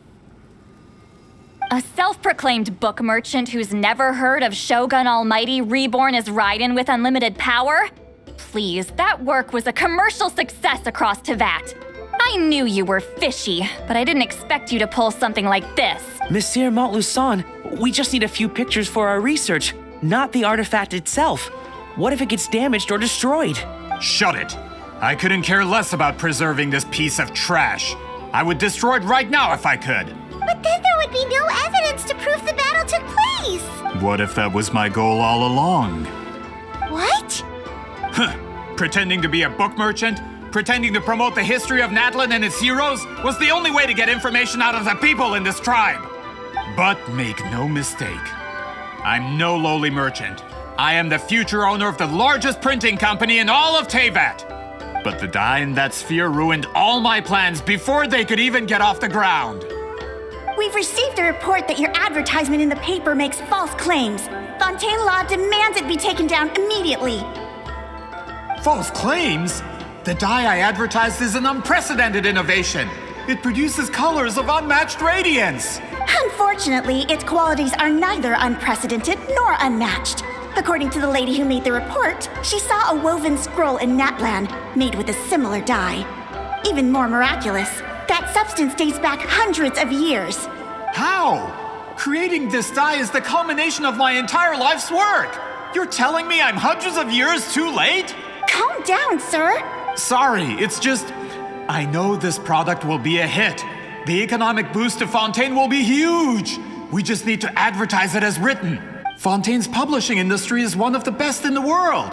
A self-proclaimed book merchant who's never heard of Shogun Almighty reborn as Raiden with unlimited power? Please, that work was a commercial success across Teyvat. I knew you were fishy, but I didn't expect you to pull something like this. Monsieur Montluçon, we just need a few pictures for our research, not the artifact itself. What if it gets damaged or destroyed? Shut it! I couldn't care less about preserving this piece of trash. I would destroy it right now if I could. But then there would be no evidence to prove the battle took place. What if that was my goal all along? What? Huh. Pretending to be a book merchant, pretending to promote the history of Natlan and its heroes was the only way to get information out of the people in this tribe. But make no mistake, I'm no lowly merchant. I am the future owner of the largest printing company in all of Teyvat. But the dye in that sphere ruined all my plans before they could even get off the ground. We've received a report that your advertisement in the paper makes false claims. Fontaine Law demands it be taken down immediately. False claims? The dye I advertised is an unprecedented innovation. It produces colors of unmatched radiance. Unfortunately, its qualities are neither unprecedented nor unmatched. According to the lady who made the report, she saw a woven scroll in Natlan made with a similar dye. Even more miraculous, that substance dates back hundreds of years. How? Creating this dye is the culmination of my entire life's work. You're telling me I'm hundreds of years too late? Calm down, sir. Sorry, it's just... I know this product will be a hit. The economic boost to Fontaine will be huge. We just need to advertise it as written. Fontaine's publishing industry is one of the best in the world.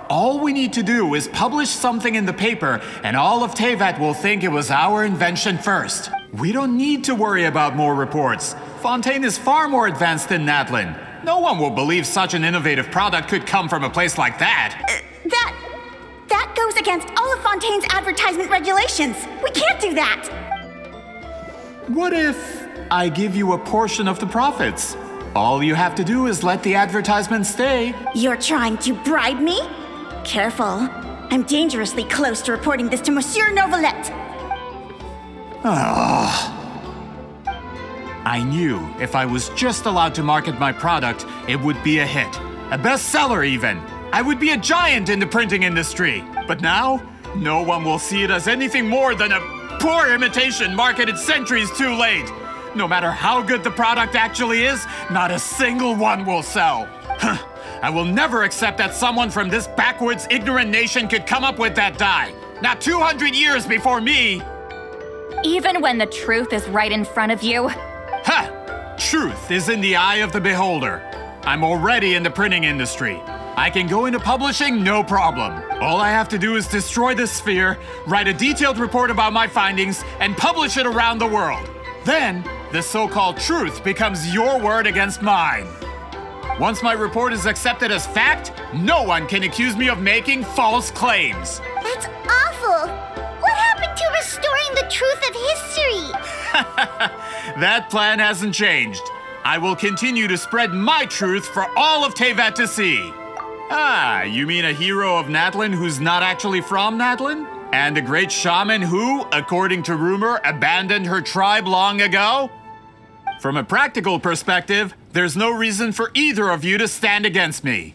All we need to do is publish something in the paper, and all of Teyvat will think it was our invention first. We don't need to worry about more reports. Fontaine is far more advanced than Natlan. No one will believe such an innovative product could come from a place like that. That goes against all of Fontaine's advertisement regulations. We can't do that. What if I give you a portion of the profits? All you have to do is let the advertisement stay. You're trying to bribe me? Careful. I'm dangerously close to reporting this to Monsieur Novelette. I knew if I was just allowed to market my product, it would be a hit. A bestseller even. I would be a giant in the printing industry. But now, no one will see it as anything more than a poor imitation marketed centuries too late. No matter how good the product actually is, not a single one will sell. I will never accept that someone from this backwoods, ignorant nation could come up with that dye. Not 200 years before me. Even when the truth is right in front of you? Ha! Truth is in the eye of the beholder. I'm already in the printing industry. I can go into publishing, no problem. All I have to do is destroy this sphere, write a detailed report about my findings, and publish it around the world. Then, the so-called truth becomes your word against mine. Once my report is accepted as fact, no one can accuse me of making false claims. That's awful. What happened to restoring the truth of history? That plan hasn't changed. I will continue to spread my truth for all of Teyvat to see. Ah, you mean a hero of Natlan who's not actually from Natlan? And a great shaman who, according to rumor, abandoned her tribe long ago? From a practical perspective, there's no reason for either of you to stand against me.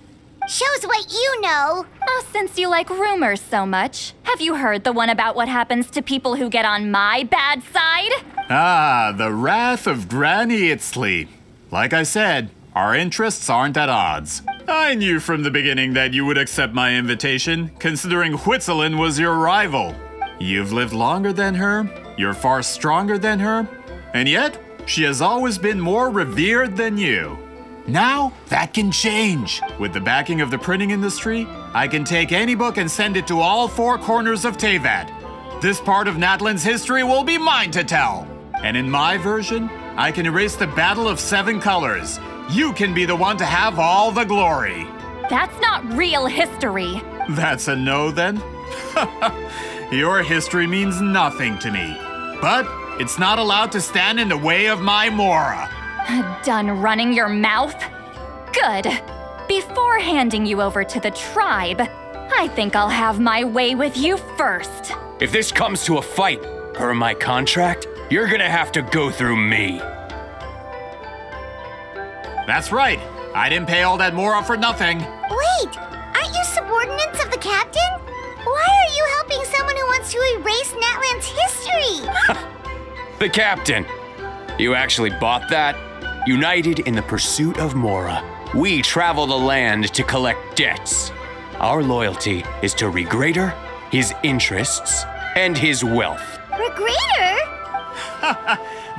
Shows what you know. Since you like rumors so much, have you heard the one about what happens to people who get on my bad side? Ah, the wrath of Granny Itzley. Like I said, our interests aren't at odds. I knew from the beginning that you would accept my invitation, considering Huitzolin was your rival. You've lived longer than her, you're far stronger than her, and yet, she has always been more revered than you. Now, that can change. With the backing of the printing industry, I can take any book and send it to all four corners of Teyvat. This part of Natlan's history will be mine to tell. And in my version, I can erase the Battle of 7 Colors. You can be the one to have all the glory. That's not real history. That's a no then? Your history means nothing to me. But it's not allowed to stand in the way of my Mora. Done running your mouth? Good. Before handing you over to the tribe, I think I'll have my way with you first. If this comes to a fight, per my contract, you're gonna have to go through me. That's right. I didn't pay all that Mora for nothing. Wait, aren't you subordinates of the captain? Why are you helping someone who wants to erase Natland's history? The captain. You actually bought that? United in the pursuit of Mora, we travel the land to collect debts. Our loyalty is to Regrader, his interests, and his wealth. Regrader?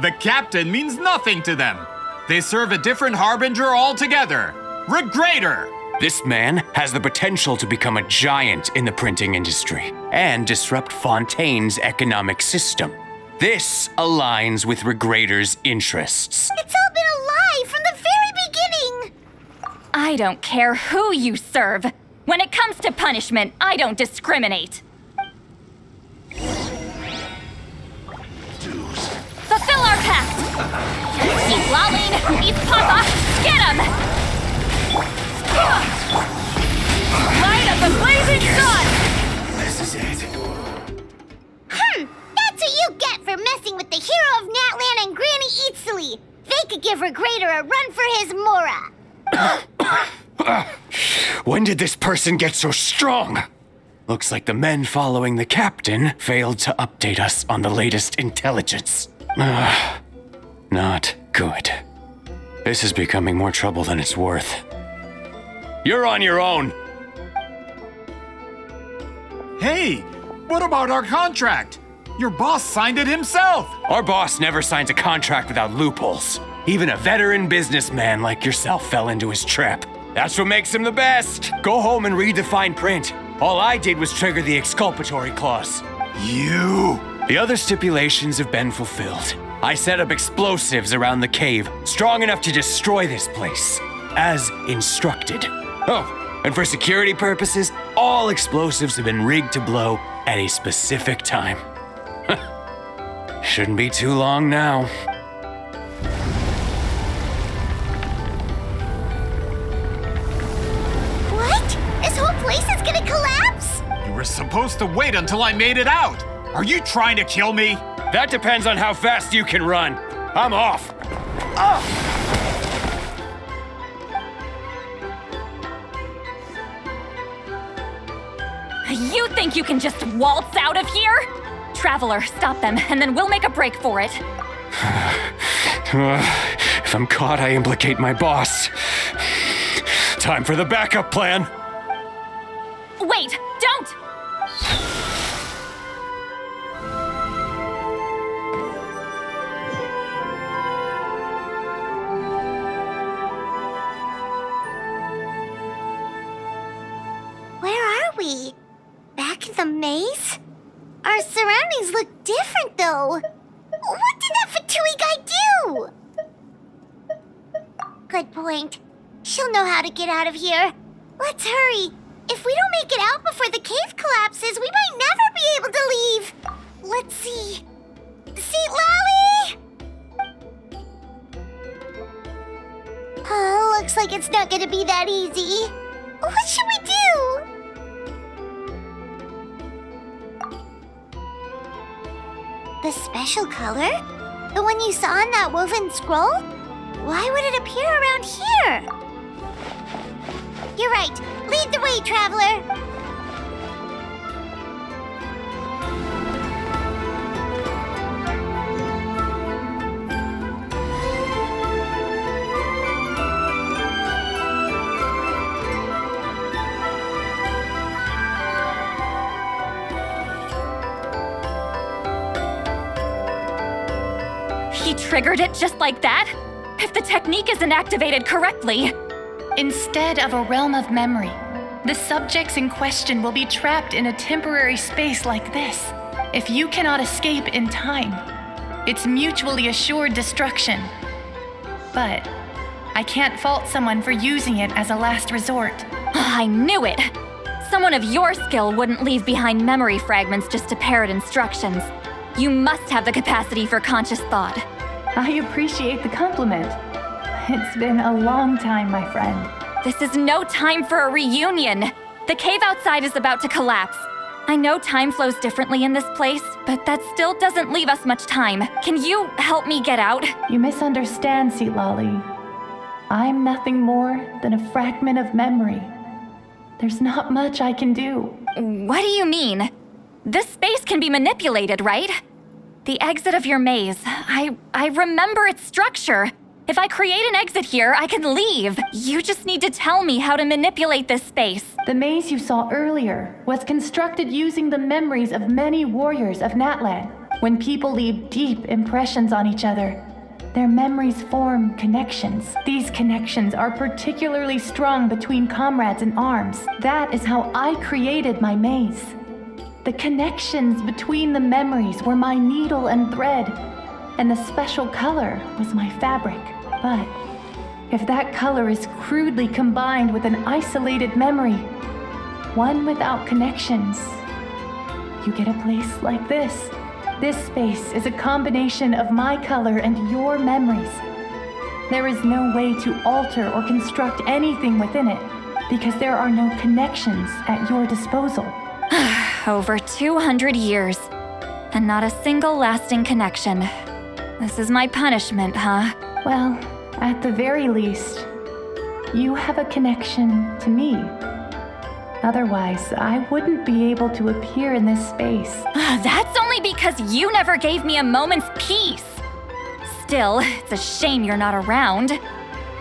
The captain means nothing to them. They serve a different harbinger altogether. Regrader! This man has the potential to become a giant in the printing industry and disrupt Fontaine's economic system. This aligns with Regrader's interests. It's all been a lie from the very beginning! I don't care who you serve. When it comes to punishment, I don't discriminate. Fulfill our pact! Eat Laline, eat Papa, get him! Light of the blazing sun! This is it. That's what you get for messing with the hero of Natlan and Granny Eatsley. They could give Regrader a run for his Mora. When did this person get so strong? Looks like the men following the captain failed to update us on the latest intelligence. Not good. This is becoming more trouble than it's worth. You're on your own. Hey, what about our contract? Your boss signed it himself. Our boss never signs a contract without loopholes. Even a veteran businessman like yourself fell into his trap. That's what makes him the best. Go home and read the fine print. All I did was trigger the exculpatory clause. You! The other stipulations have been fulfilled. I set up explosives around the cave, strong enough to destroy this place, as instructed. Oh, and for security purposes, all explosives have been rigged to blow at a specific time. Shouldn't be too long now. What? This whole place is gonna collapse? You were supposed to wait until I made it out. Are you trying to kill me? That depends on how fast you can run. I'm off. You think you can just waltz out of here? Traveler, stop them, and then we'll make a break for it. If I'm caught, I implicate my boss. Time for the backup plan. Wait, don't! Where are we? Back in the maze? Our surroundings look different, though. What did that Fatui guy do? Good point. She'll know how to get out of here. Let's hurry. If we don't make it out before the cave collapses, we might never be able to leave. Let's see. See, Lally? Oh, looks like it's not gonna be that easy. What should we do? The special color? The one you saw in that woven scroll? Why would it appear around here? You're right. Lead the way, traveler. He triggered it just like that? If the technique isn't activated correctly. Instead of a realm of memory, the subjects in question will be trapped in a temporary space like this. If you cannot escape in time, it's mutually assured destruction. But I can't fault someone for using it as a last resort. I knew it! Someone of your skill wouldn't leave behind memory fragments just to parrot instructions. You must have the capacity for conscious thought. I appreciate the compliment. It's been a long time, my friend. This is no time for a reunion. The cave outside is about to collapse. I know time flows differently in this place, but that still doesn't leave us much time. Can you help me get out? You misunderstand, Seatlali. I'm nothing more than a fragment of memory. There's not much I can do. What do you mean? This space can be manipulated, right? The exit of your maze. I remember its structure. If I create an exit here, I can leave. You just need to tell me how to manipulate this space. The maze you saw earlier was constructed using the memories of many warriors of Natlan. When people leave deep impressions on each other, their memories form connections. These connections are particularly strong between comrades in arms. That is how I created my maze. The connections between the memories were my needle and thread, and the special color was my fabric. But if that color is crudely combined with an isolated memory, one without connections, you get a place like this. This space is a combination of my color and your memories. There is no way to alter or construct anything within it because there are no connections at your disposal. Over 200 years, and not a single lasting connection. This is my punishment, huh? Well, at the very least, you have a connection to me. Otherwise, I wouldn't be able to appear in this space. That's only because you never gave me a moment's peace. Still, it's a shame you're not around.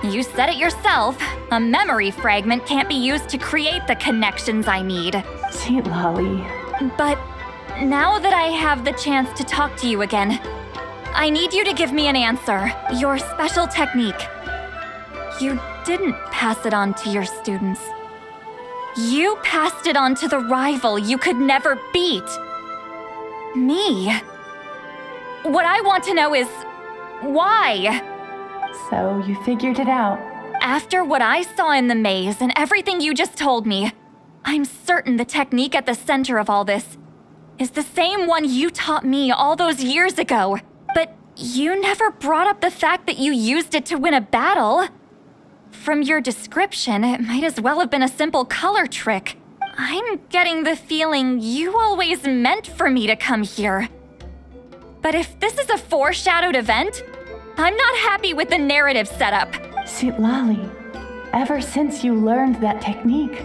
You said it yourself. A memory fragment can't be used to create the connections I need. Seatlali. But now that I have the chance to talk to you again, I need you to give me an answer. Your special technique. You didn't pass it on to your students. You passed it on to the rival you could never beat. Me. What I want to know is, why? So you figured it out. After what I saw in the maze and everything you just told me, I'm certain the technique at the center of all this is the same one you taught me all those years ago. But you never brought up the fact that you used it to win a battle. From your description, it might as well have been a simple color trick. I'm getting the feeling you always meant for me to come here. But if this is a foreshadowed event, I'm not happy with the narrative setup. Seatlali, ever since you learned that technique,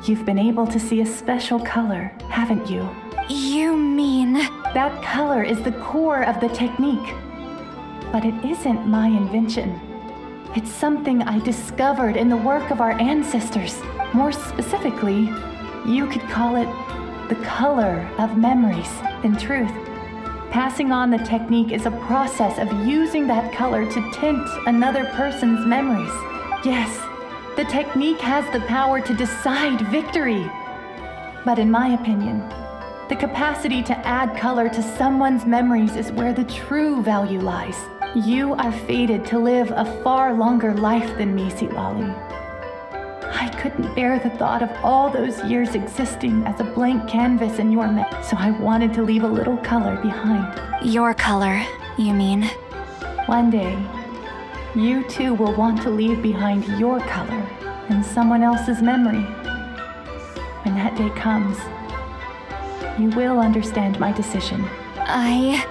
you've been able to see a special color, haven't you? You mean... That color is the core of the technique. But it isn't my invention. It's something I discovered in the work of our ancestors. More specifically, you could call it the color of memories. In truth, passing on the technique is a process of using that color to tint another person's memories. Yes, the technique has the power to decide victory. But in my opinion, the capacity to add color to someone's memories is where the true value lies. You are fated to live a far longer life than me, Seatlali. I couldn't bear the thought of all those years existing as a blank canvas in your memory, so I wanted to leave a little color behind. Your color, you mean? One day, you too will want to leave behind your color in someone else's memory. When that day comes, you will understand my decision. I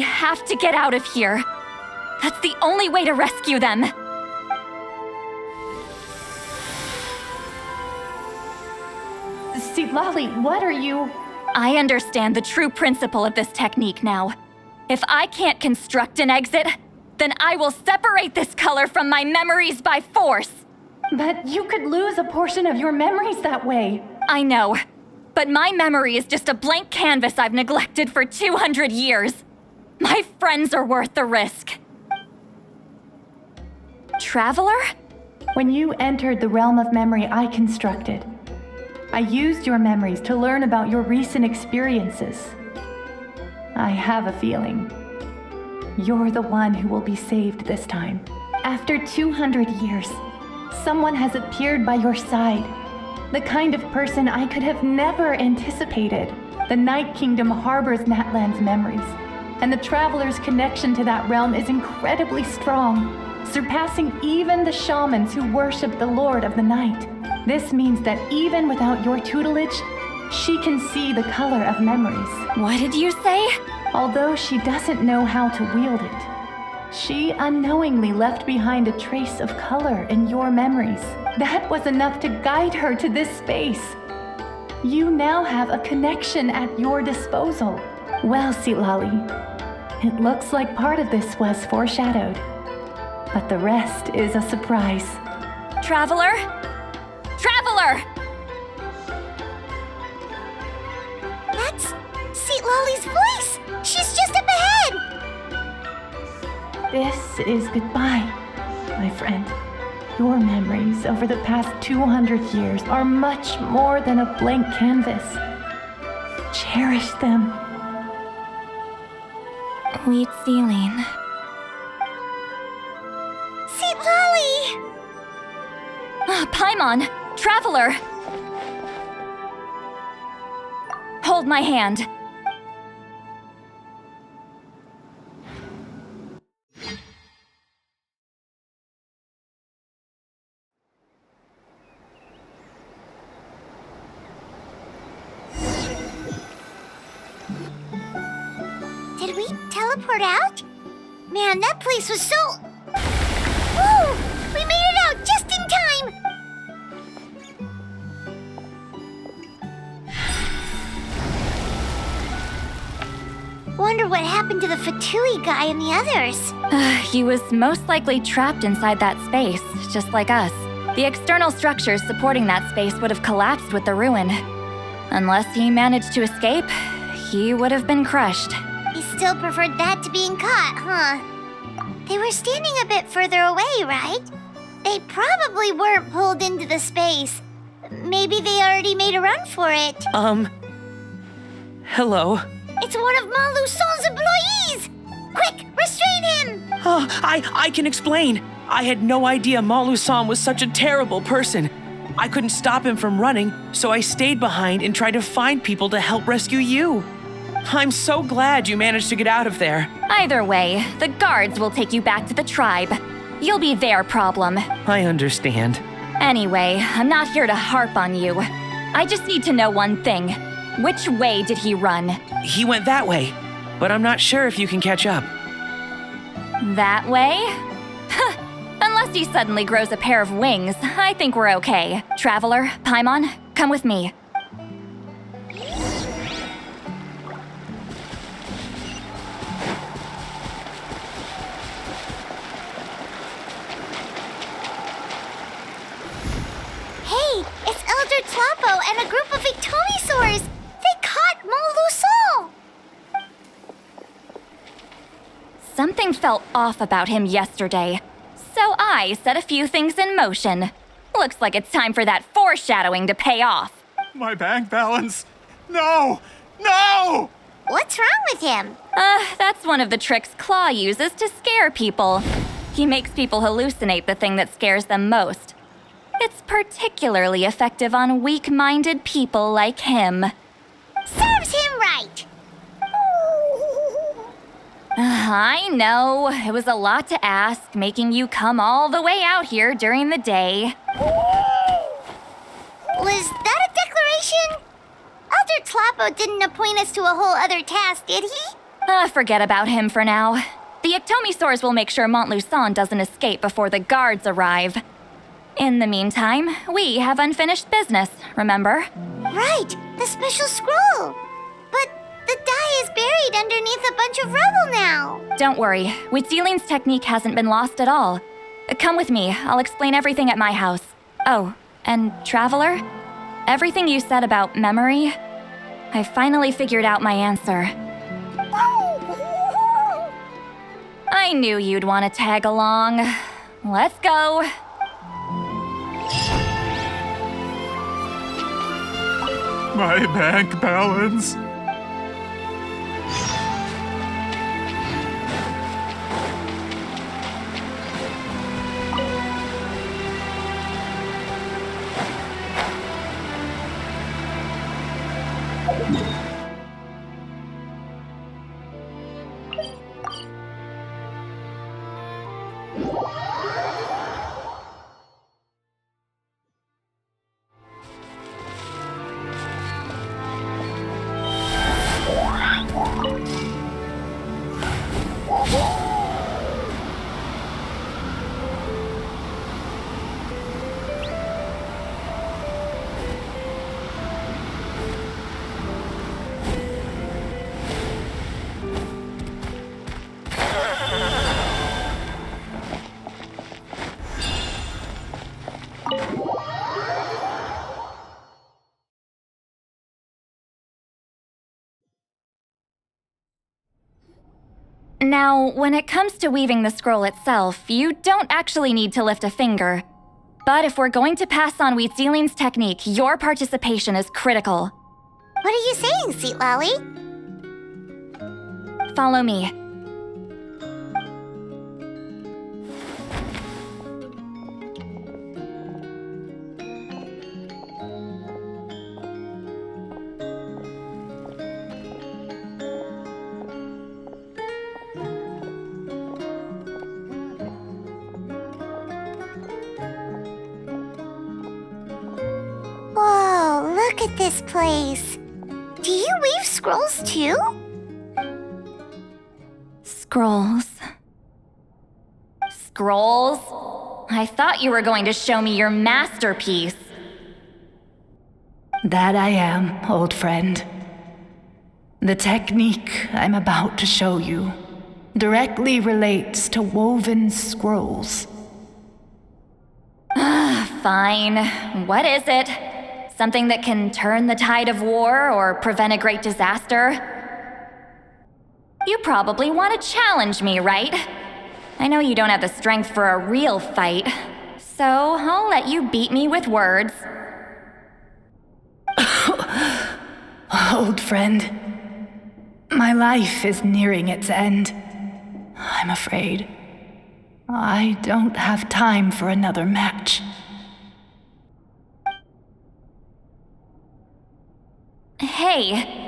have to get out of here. That's the only way to rescue them. Seatlali, what are you... I understand the true principle of this technique now. If I can't construct an exit, then I will separate this color from my memories by force. But you could lose a portion of your memories that way. I know, but my memory is just a blank canvas I've neglected for 200 years. My friends are worth the risk. Traveler? When you entered the realm of memory I constructed, I used your memories to learn about your recent experiences. I have a feeling you're the one who will be saved this time. After 200 years, someone has appeared by your side. The kind of person I could have never anticipated. The Night Kingdom harbors Natlan's memories, and the Traveler's connection to that realm is incredibly strong. surpassing even the shamans who worship the Lord of the Night. This means that even without your tutelage, she can see the color of memories. What did you say? Although she doesn't know how to wield it, she unknowingly left behind a trace of color in your memories. That was enough to guide her to this space. You now have a connection at your disposal. Well, Sitlali, it looks like part of this was foreshadowed, but the rest is a surprise. Traveler? Traveler! That's Sitlali's voice! She's just up ahead! This is goodbye, my friend. Your memories over the past 200 years are much more than a blank canvas. Cherish them. Wheat ceiling. Sitlali! Paimon! Traveler! Hold my hand. Did we teleport out? Man, that place was so... Whoa! We made it out just in time! Wonder what happened to the Fatui guy and the others. He was most likely trapped inside that space, just like us. The external structures supporting that space would have collapsed with the ruin. Unless he managed to escape, he would have been crushed. He still preferred that to being caught, huh? They were standing a bit further away, right? They probably weren't pulled into the space. Maybe they already made a run for it. Hello? It's one of Maluson's employees! Quick, restrain him! Oh, I can explain. I had no idea Malu-san was such a terrible person. I couldn't stop him from running, so I stayed behind and tried to find people to help rescue you. I'm so glad you managed to get out of there. Either way, the guards will take you back to the tribe. You'll be their problem. I understand. Anyway, I'm not here to harp on you. I just need to know one thing. Which way did he run? He went that way, but I'm not sure if you can catch up. That way? Unless he suddenly grows a pair of wings, I think we're okay. Traveler, Paimon, come with me. Hey, it's Elder Tlapo and a group of Ictomisaurs! They caught Maluson! Something felt off about him yesterday, so I set a few things in motion. Looks like it's time for that foreshadowing to pay off. My bank balance! No! No! What's wrong with him? That's one of the tricks Claw uses to scare people. He makes people hallucinate the thing that scares them most. It's particularly effective on weak-minded people like him. Serves him right! I know, it was a lot to ask, making you come all the way out here during the day. Was that a declaration? Elder Tlapo didn't appoint us to a whole other task, did he? Forget about him for now. The Ictomisaurs will make sure Montluçon doesn't escape before the guards arrive. In the meantime, we have unfinished business, remember? Right, the special scroll. But the die is buried underneath a bunch of rubble now. Don't worry, Witzeline's technique hasn't been lost at all. Come with me, I'll explain everything at my house. Oh, and Traveler? Everything you said about memory, I finally figured out my answer. I knew you'd want to tag along. Let's go. My bank balance. Now, when it comes to weaving the scroll itself, you don't actually need to lift a finger. But if we're going to pass on Wheatzilion's technique, your participation is critical. What are you saying, Sweet Lolly? Follow me. Whoa, look at this place. Do you weave scrolls too? Scrolls. Scrolls? I thought you were going to show me your masterpiece. That I am, old friend. The technique I'm about to show you directly relates to woven scrolls. Fine. What is it? Something that can turn the tide of war or prevent a great disaster? You probably want to challenge me, right? I know you don't have the strength for a real fight, so I'll let you beat me with words. Old friend, my life is nearing its end. I'm afraid I don't have time for another match. Hey.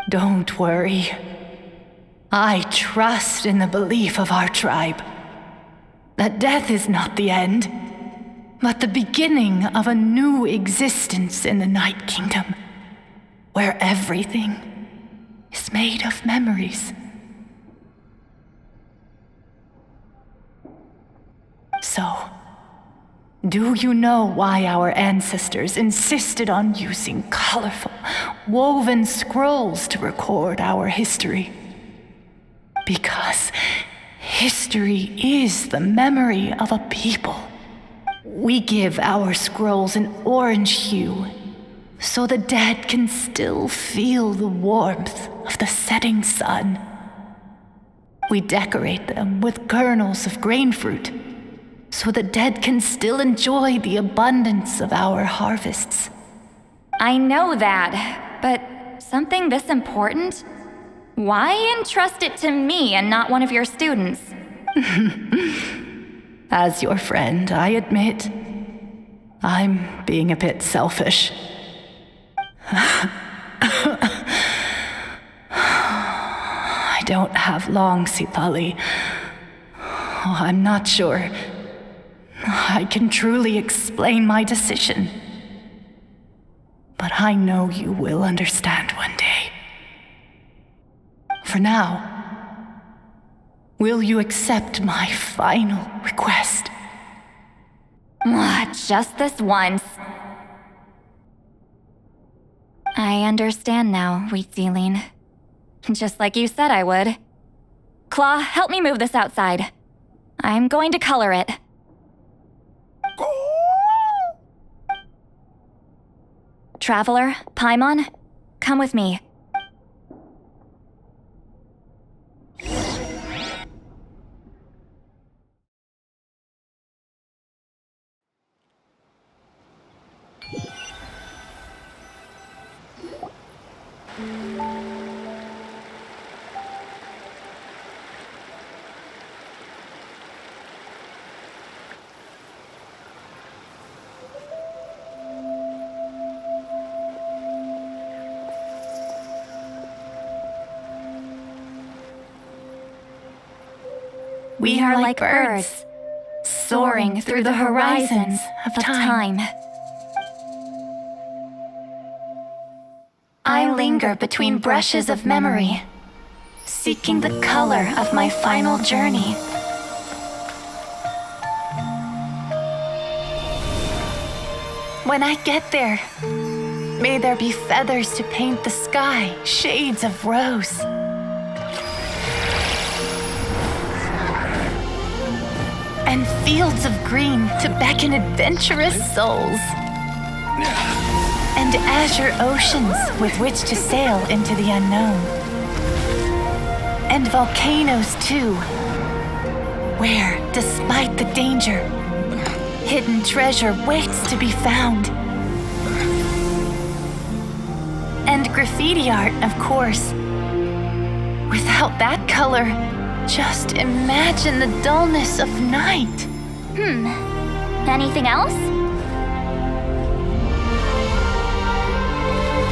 Don't worry. I trust in the belief of our tribe that death is not the end, but the beginning of a new existence in the Night Kingdom, where everything is made of memories. So, do you know why our ancestors insisted on using colorful, woven scrolls to record our history? Because history is the memory of a people. We give our scrolls an orange hue, so the dead can still feel the warmth of the setting sun. We decorate them with kernels of grain fruit, so the dead can still enjoy the abundance of our harvests. I know that, but something this important? Why entrust it to me and not one of your students? As your friend, I admit, I'm being a bit selfish. I don't have long, Sitali. I'm not sure I can truly explain my decision. But I know you will understand one day. For now, will you accept my final request? Just this once. I understand now, Wheatzilien. Just like you said I would. Claw, help me move this outside. I'm going to color it. Traveler, Paimon, come with me. We are like birds, soaring through the horizons of time. I linger between brushes of memory, seeking the color of my final journey. When I get there, may there be feathers to paint the sky, shades of rose. And fields of green to beckon adventurous souls. And azure oceans with which to sail into the unknown. And volcanoes, too. Where, despite the danger, hidden treasure waits to be found. And graffiti art, of course. Without that color, just imagine the dullness of night. Anything else?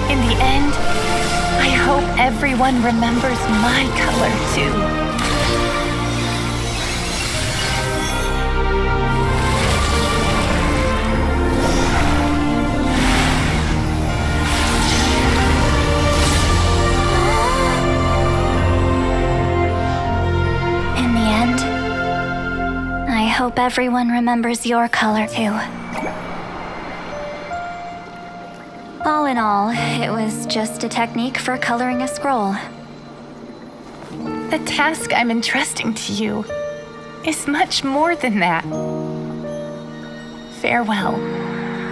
In the end, I hope everyone remembers my color too. In the end, I hope everyone remembers your color too. All in all, it was just a technique for coloring a scroll. The task I'm entrusting to you is much more than that. Farewell,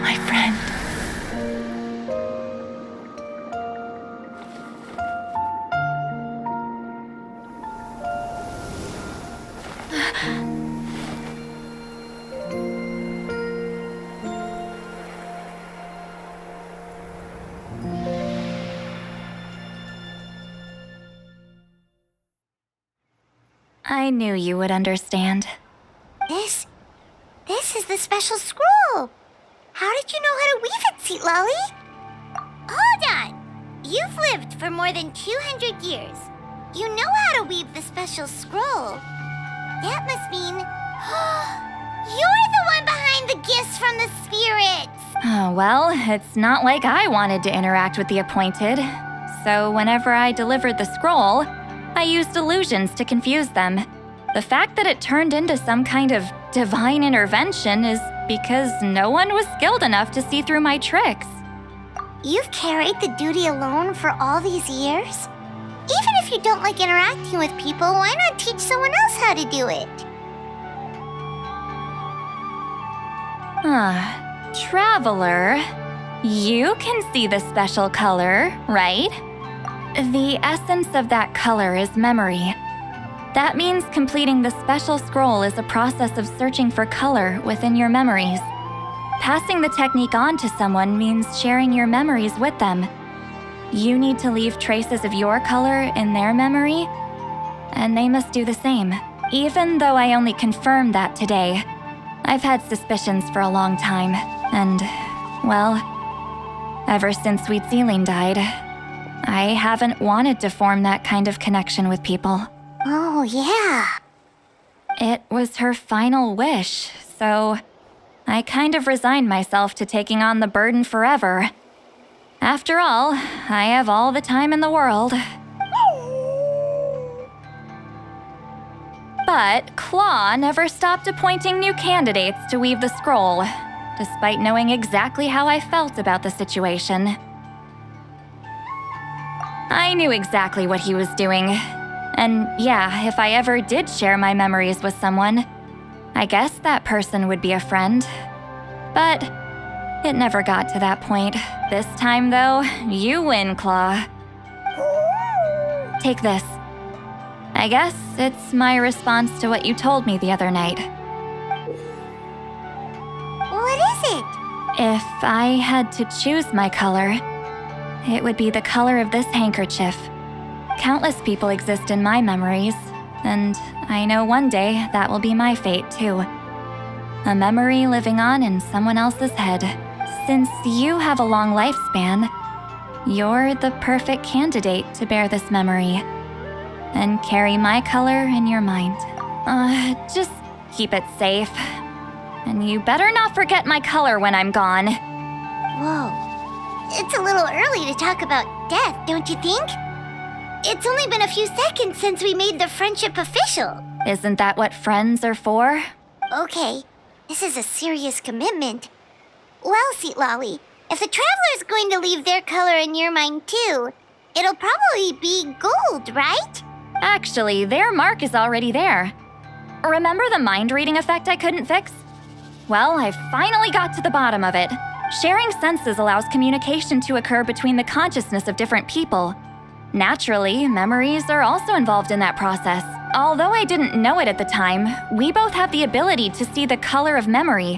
my friend. I knew you would understand. This is the special scroll. How did you know how to weave it, Seat Lolly? Hold on. You've lived for more than 200 years. You know how to weave the special scroll. That must mean you're the one behind the gifts from the spirits. Oh, well, it's not like I wanted to interact with the appointed. So whenever I delivered the scroll, I used illusions to confuse them. The fact that it turned into some kind of divine intervention is because no one was skilled enough to see through my tricks. You've carried the duty alone for all these years? Even if you don't like interacting with people, why not teach someone else how to do it? Traveler, you can see the special color, right? The essence of that color is memory. That means completing the special scroll is a process of searching for color within your memories. Passing the technique on to someone means sharing your memories with them. You need to leave traces of your color in their memory, and they must do the same. Even though I only confirmed that today, I've had suspicions for a long time, and, well, ever since Sweet Ceiling died, I haven't wanted to form that kind of connection with people. Oh, yeah. It was her final wish, so I kind of resigned myself to taking on the burden forever. After all, I have all the time in the world. But Claw never stopped appointing new candidates to weave the scroll, despite knowing exactly how I felt about the situation. I knew exactly what he was doing. And yeah, if I ever did share my memories with someone, I guess that person would be a friend. But it never got to that point. This time, though, you win, Claw. Take this. I guess it's my response to what you told me the other night. What is it? If I had to choose my color, it would be the color of this handkerchief. Countless people exist in my memories, and I know one day that will be my fate too. A memory living on in someone else's head. Since you have a long lifespan, you're the perfect candidate to bear this memory and carry my color in your mind. Just keep it safe. And you better not forget my color when I'm gone. Whoa. It's a little early to talk about death, don't you think? It's only been a few seconds since we made the friendship official. Isn't that what friends are for? Okay, this is a serious commitment. Well, Seat Lolly, if the Traveler's going to leave their color in your mind too, it'll probably be gold, right? Actually, their mark is already there. Remember the mind reading effect I couldn't fix? Well, I finally got to the bottom of it. Sharing senses allows communication to occur between the consciousness of different people. Naturally, memories are also involved in that process. Although I didn't know it at the time, we both have the ability to see the color of memory,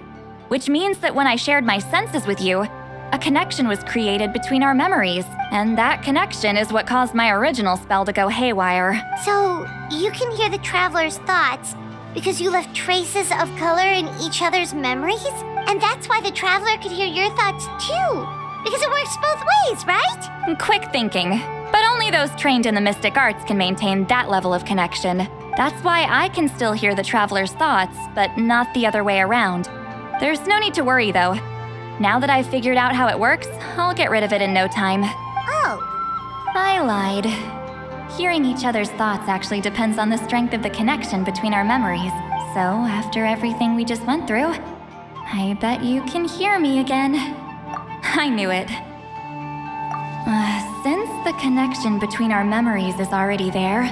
which means that when I shared my senses with you, a connection was created between our memories, and that connection is what caused my original spell to go haywire. So, you can hear the traveler's thoughts because you left traces of color in each other's memories? And that's why the traveler could hear your thoughts too, because it works both ways, right? Quick thinking. But only those trained in the mystic arts can maintain that level of connection. That's why I can still hear the traveler's thoughts, but not the other way around. There's no need to worry, though. Now that I've figured out how it works, I'll get rid of it in no time. Oh. I lied. Hearing each other's thoughts actually depends on the strength of the connection between our memories. So, after everything we just went through, I bet you can hear me again. I knew it. Since the connection between our memories is already there,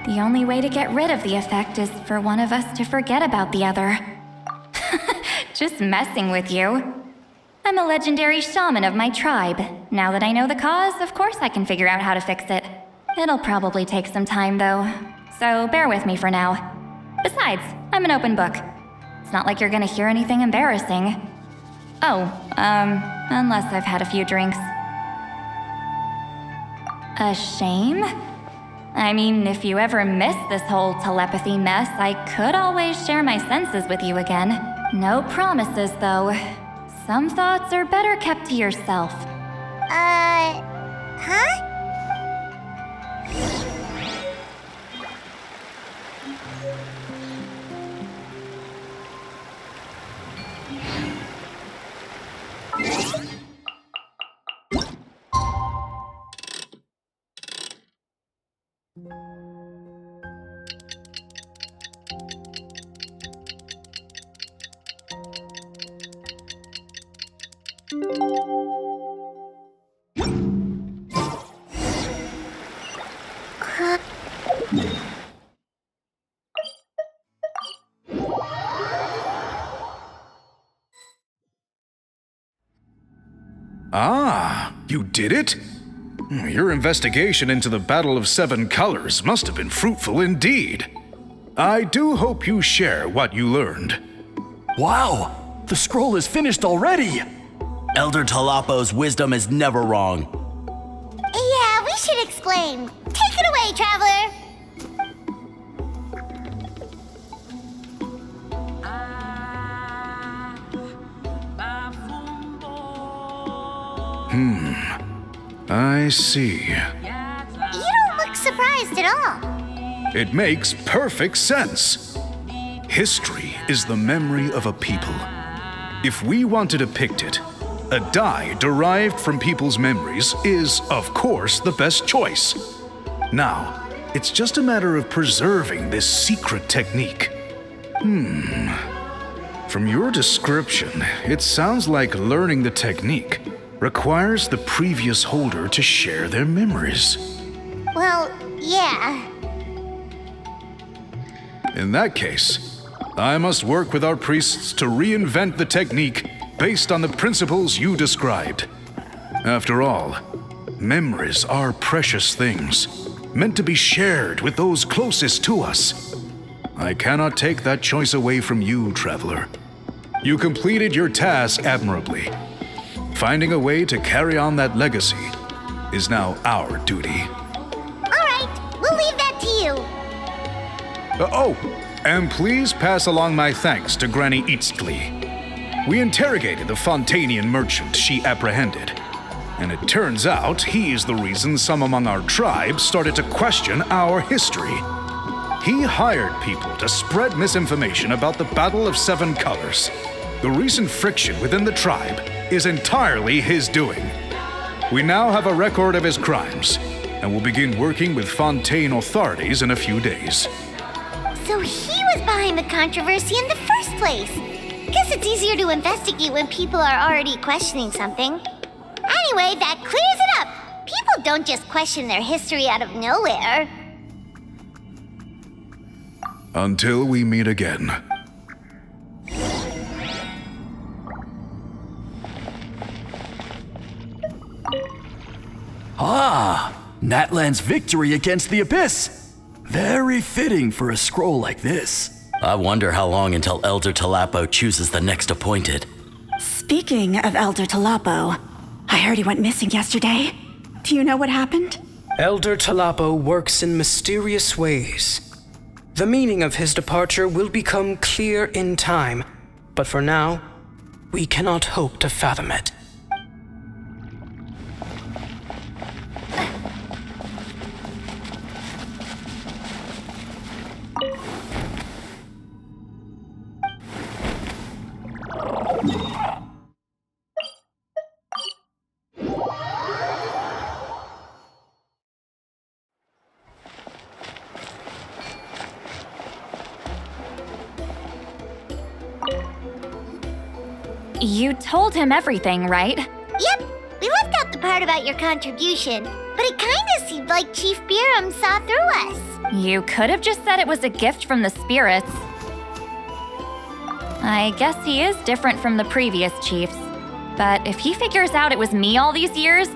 the only way to get rid of the effect is for one of us to forget about the other. Just messing with you. I'm a legendary shaman of my tribe. Now that I know the cause, of course I can figure out how to fix it. It'll probably take some time, though, so bear with me for now. Besides, I'm an open book. It's not like you're gonna hear anything embarrassing. Oh, unless I've had a few drinks. A shame? I mean, if you ever miss this whole telepathy mess, I could always share my senses with you again. No promises, though. Some thoughts are better kept to yourself. Huh? Ah, you did it? Your investigation into the Battle of Seven Colors must have been fruitful indeed. I do hope you share what you learned. Wow, the scroll is finished already! Elder Talapo's wisdom is never wrong. Yeah, we should explain. Take it away, traveler! I see. You don't look surprised at all. It makes perfect sense. History is the memory of a people. If we want to depict it, a dye derived from people's memories is, of course, the best choice. Now, it's just a matter of preserving this secret technique. From your description, it sounds like learning the technique requires the previous holder to share their memories. Well, yeah. In that case, I must work with our priests to reinvent the technique based on the principles you described. After all, memories are precious things, meant to be shared with those closest to us. I cannot take that choice away from you, traveler. You completed your task admirably. Finding a way to carry on that legacy is now our duty. All right, we'll leave that to you. And please pass along my thanks to Granny Eastly. We interrogated the Fontanian merchant she apprehended, and it turns out he is the reason some among our tribe started to question our history. He hired people to spread misinformation about the Battle of Seven Colors. The recent friction within the tribe is entirely his doing. We now have a record of his crimes, and will begin working with Fontaine authorities in a few days. So he was behind the controversy in the first place. Guess it's easier to investigate when people are already questioning something. Anyway, that clears it up. People don't just question their history out of nowhere. Until we meet again. Natlan's victory against the Abyss. Very fitting for a scroll like this. I wonder how long until Elder Talapo chooses the next appointed. Speaking of Elder Talapo, I heard he went missing yesterday. Do you know what happened? Elder Talapo works in mysterious ways. The meaning of his departure will become clear in time, but for now, we cannot hope to fathom it. You told him everything, right? Yep, we left out the part about your contribution, but it kinda seemed like Chief Biram saw through us. You could have just said it was a gift from the spirits. I guess he is different from the previous chiefs. But if he figures out it was me all these years,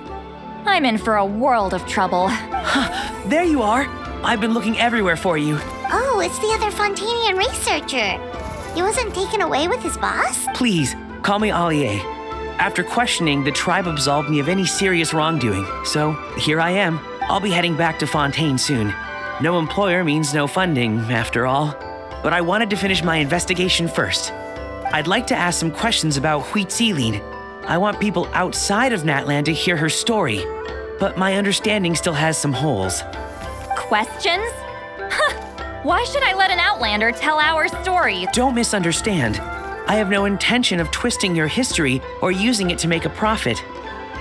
I'm in for a world of trouble. There you are. I've been looking everywhere for you. Oh, it's the other Fontanian researcher. He wasn't taken away with his boss? Please, call me Allier. After questioning, the tribe absolved me of any serious wrongdoing, so here I am. I'll be heading back to Fontaine soon. No employer means no funding, after all. But I wanted to finish my investigation first. I'd like to ask some questions about Huitziline. I want people outside of Natlan to hear her story, but my understanding still has some holes. Questions? Huh. Why should I let an Outlander tell our story? Don't misunderstand. I have no intention of twisting your history or using it to make a profit.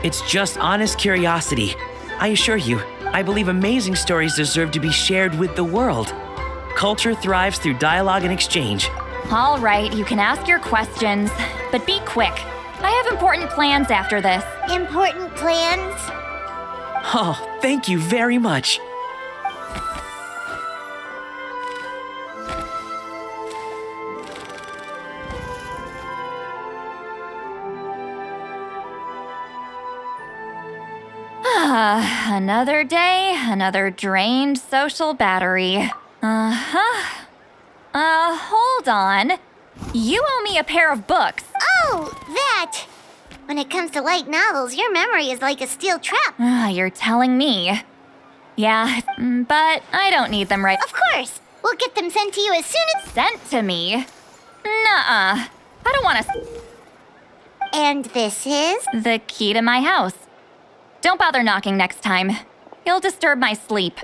It's just honest curiosity. I assure you, I believe amazing stories deserve to be shared with the world. Culture thrives through dialogue and exchange. All right, you can ask your questions, but be quick. I have important plans after this. Important plans? Oh, thank you very much. Another day, another drained social battery. Hold on. You owe me a pair of books. Oh, that! When it comes to light novels, your memory is like a steel trap. You're telling me. Yeah, but I don't need them right. Of course! We'll get them sent to you as soon as... Sent to me? Nuh-uh. I don't want to... And this is? The key to my house. Don't bother knocking next time. You'll disturb my sleep.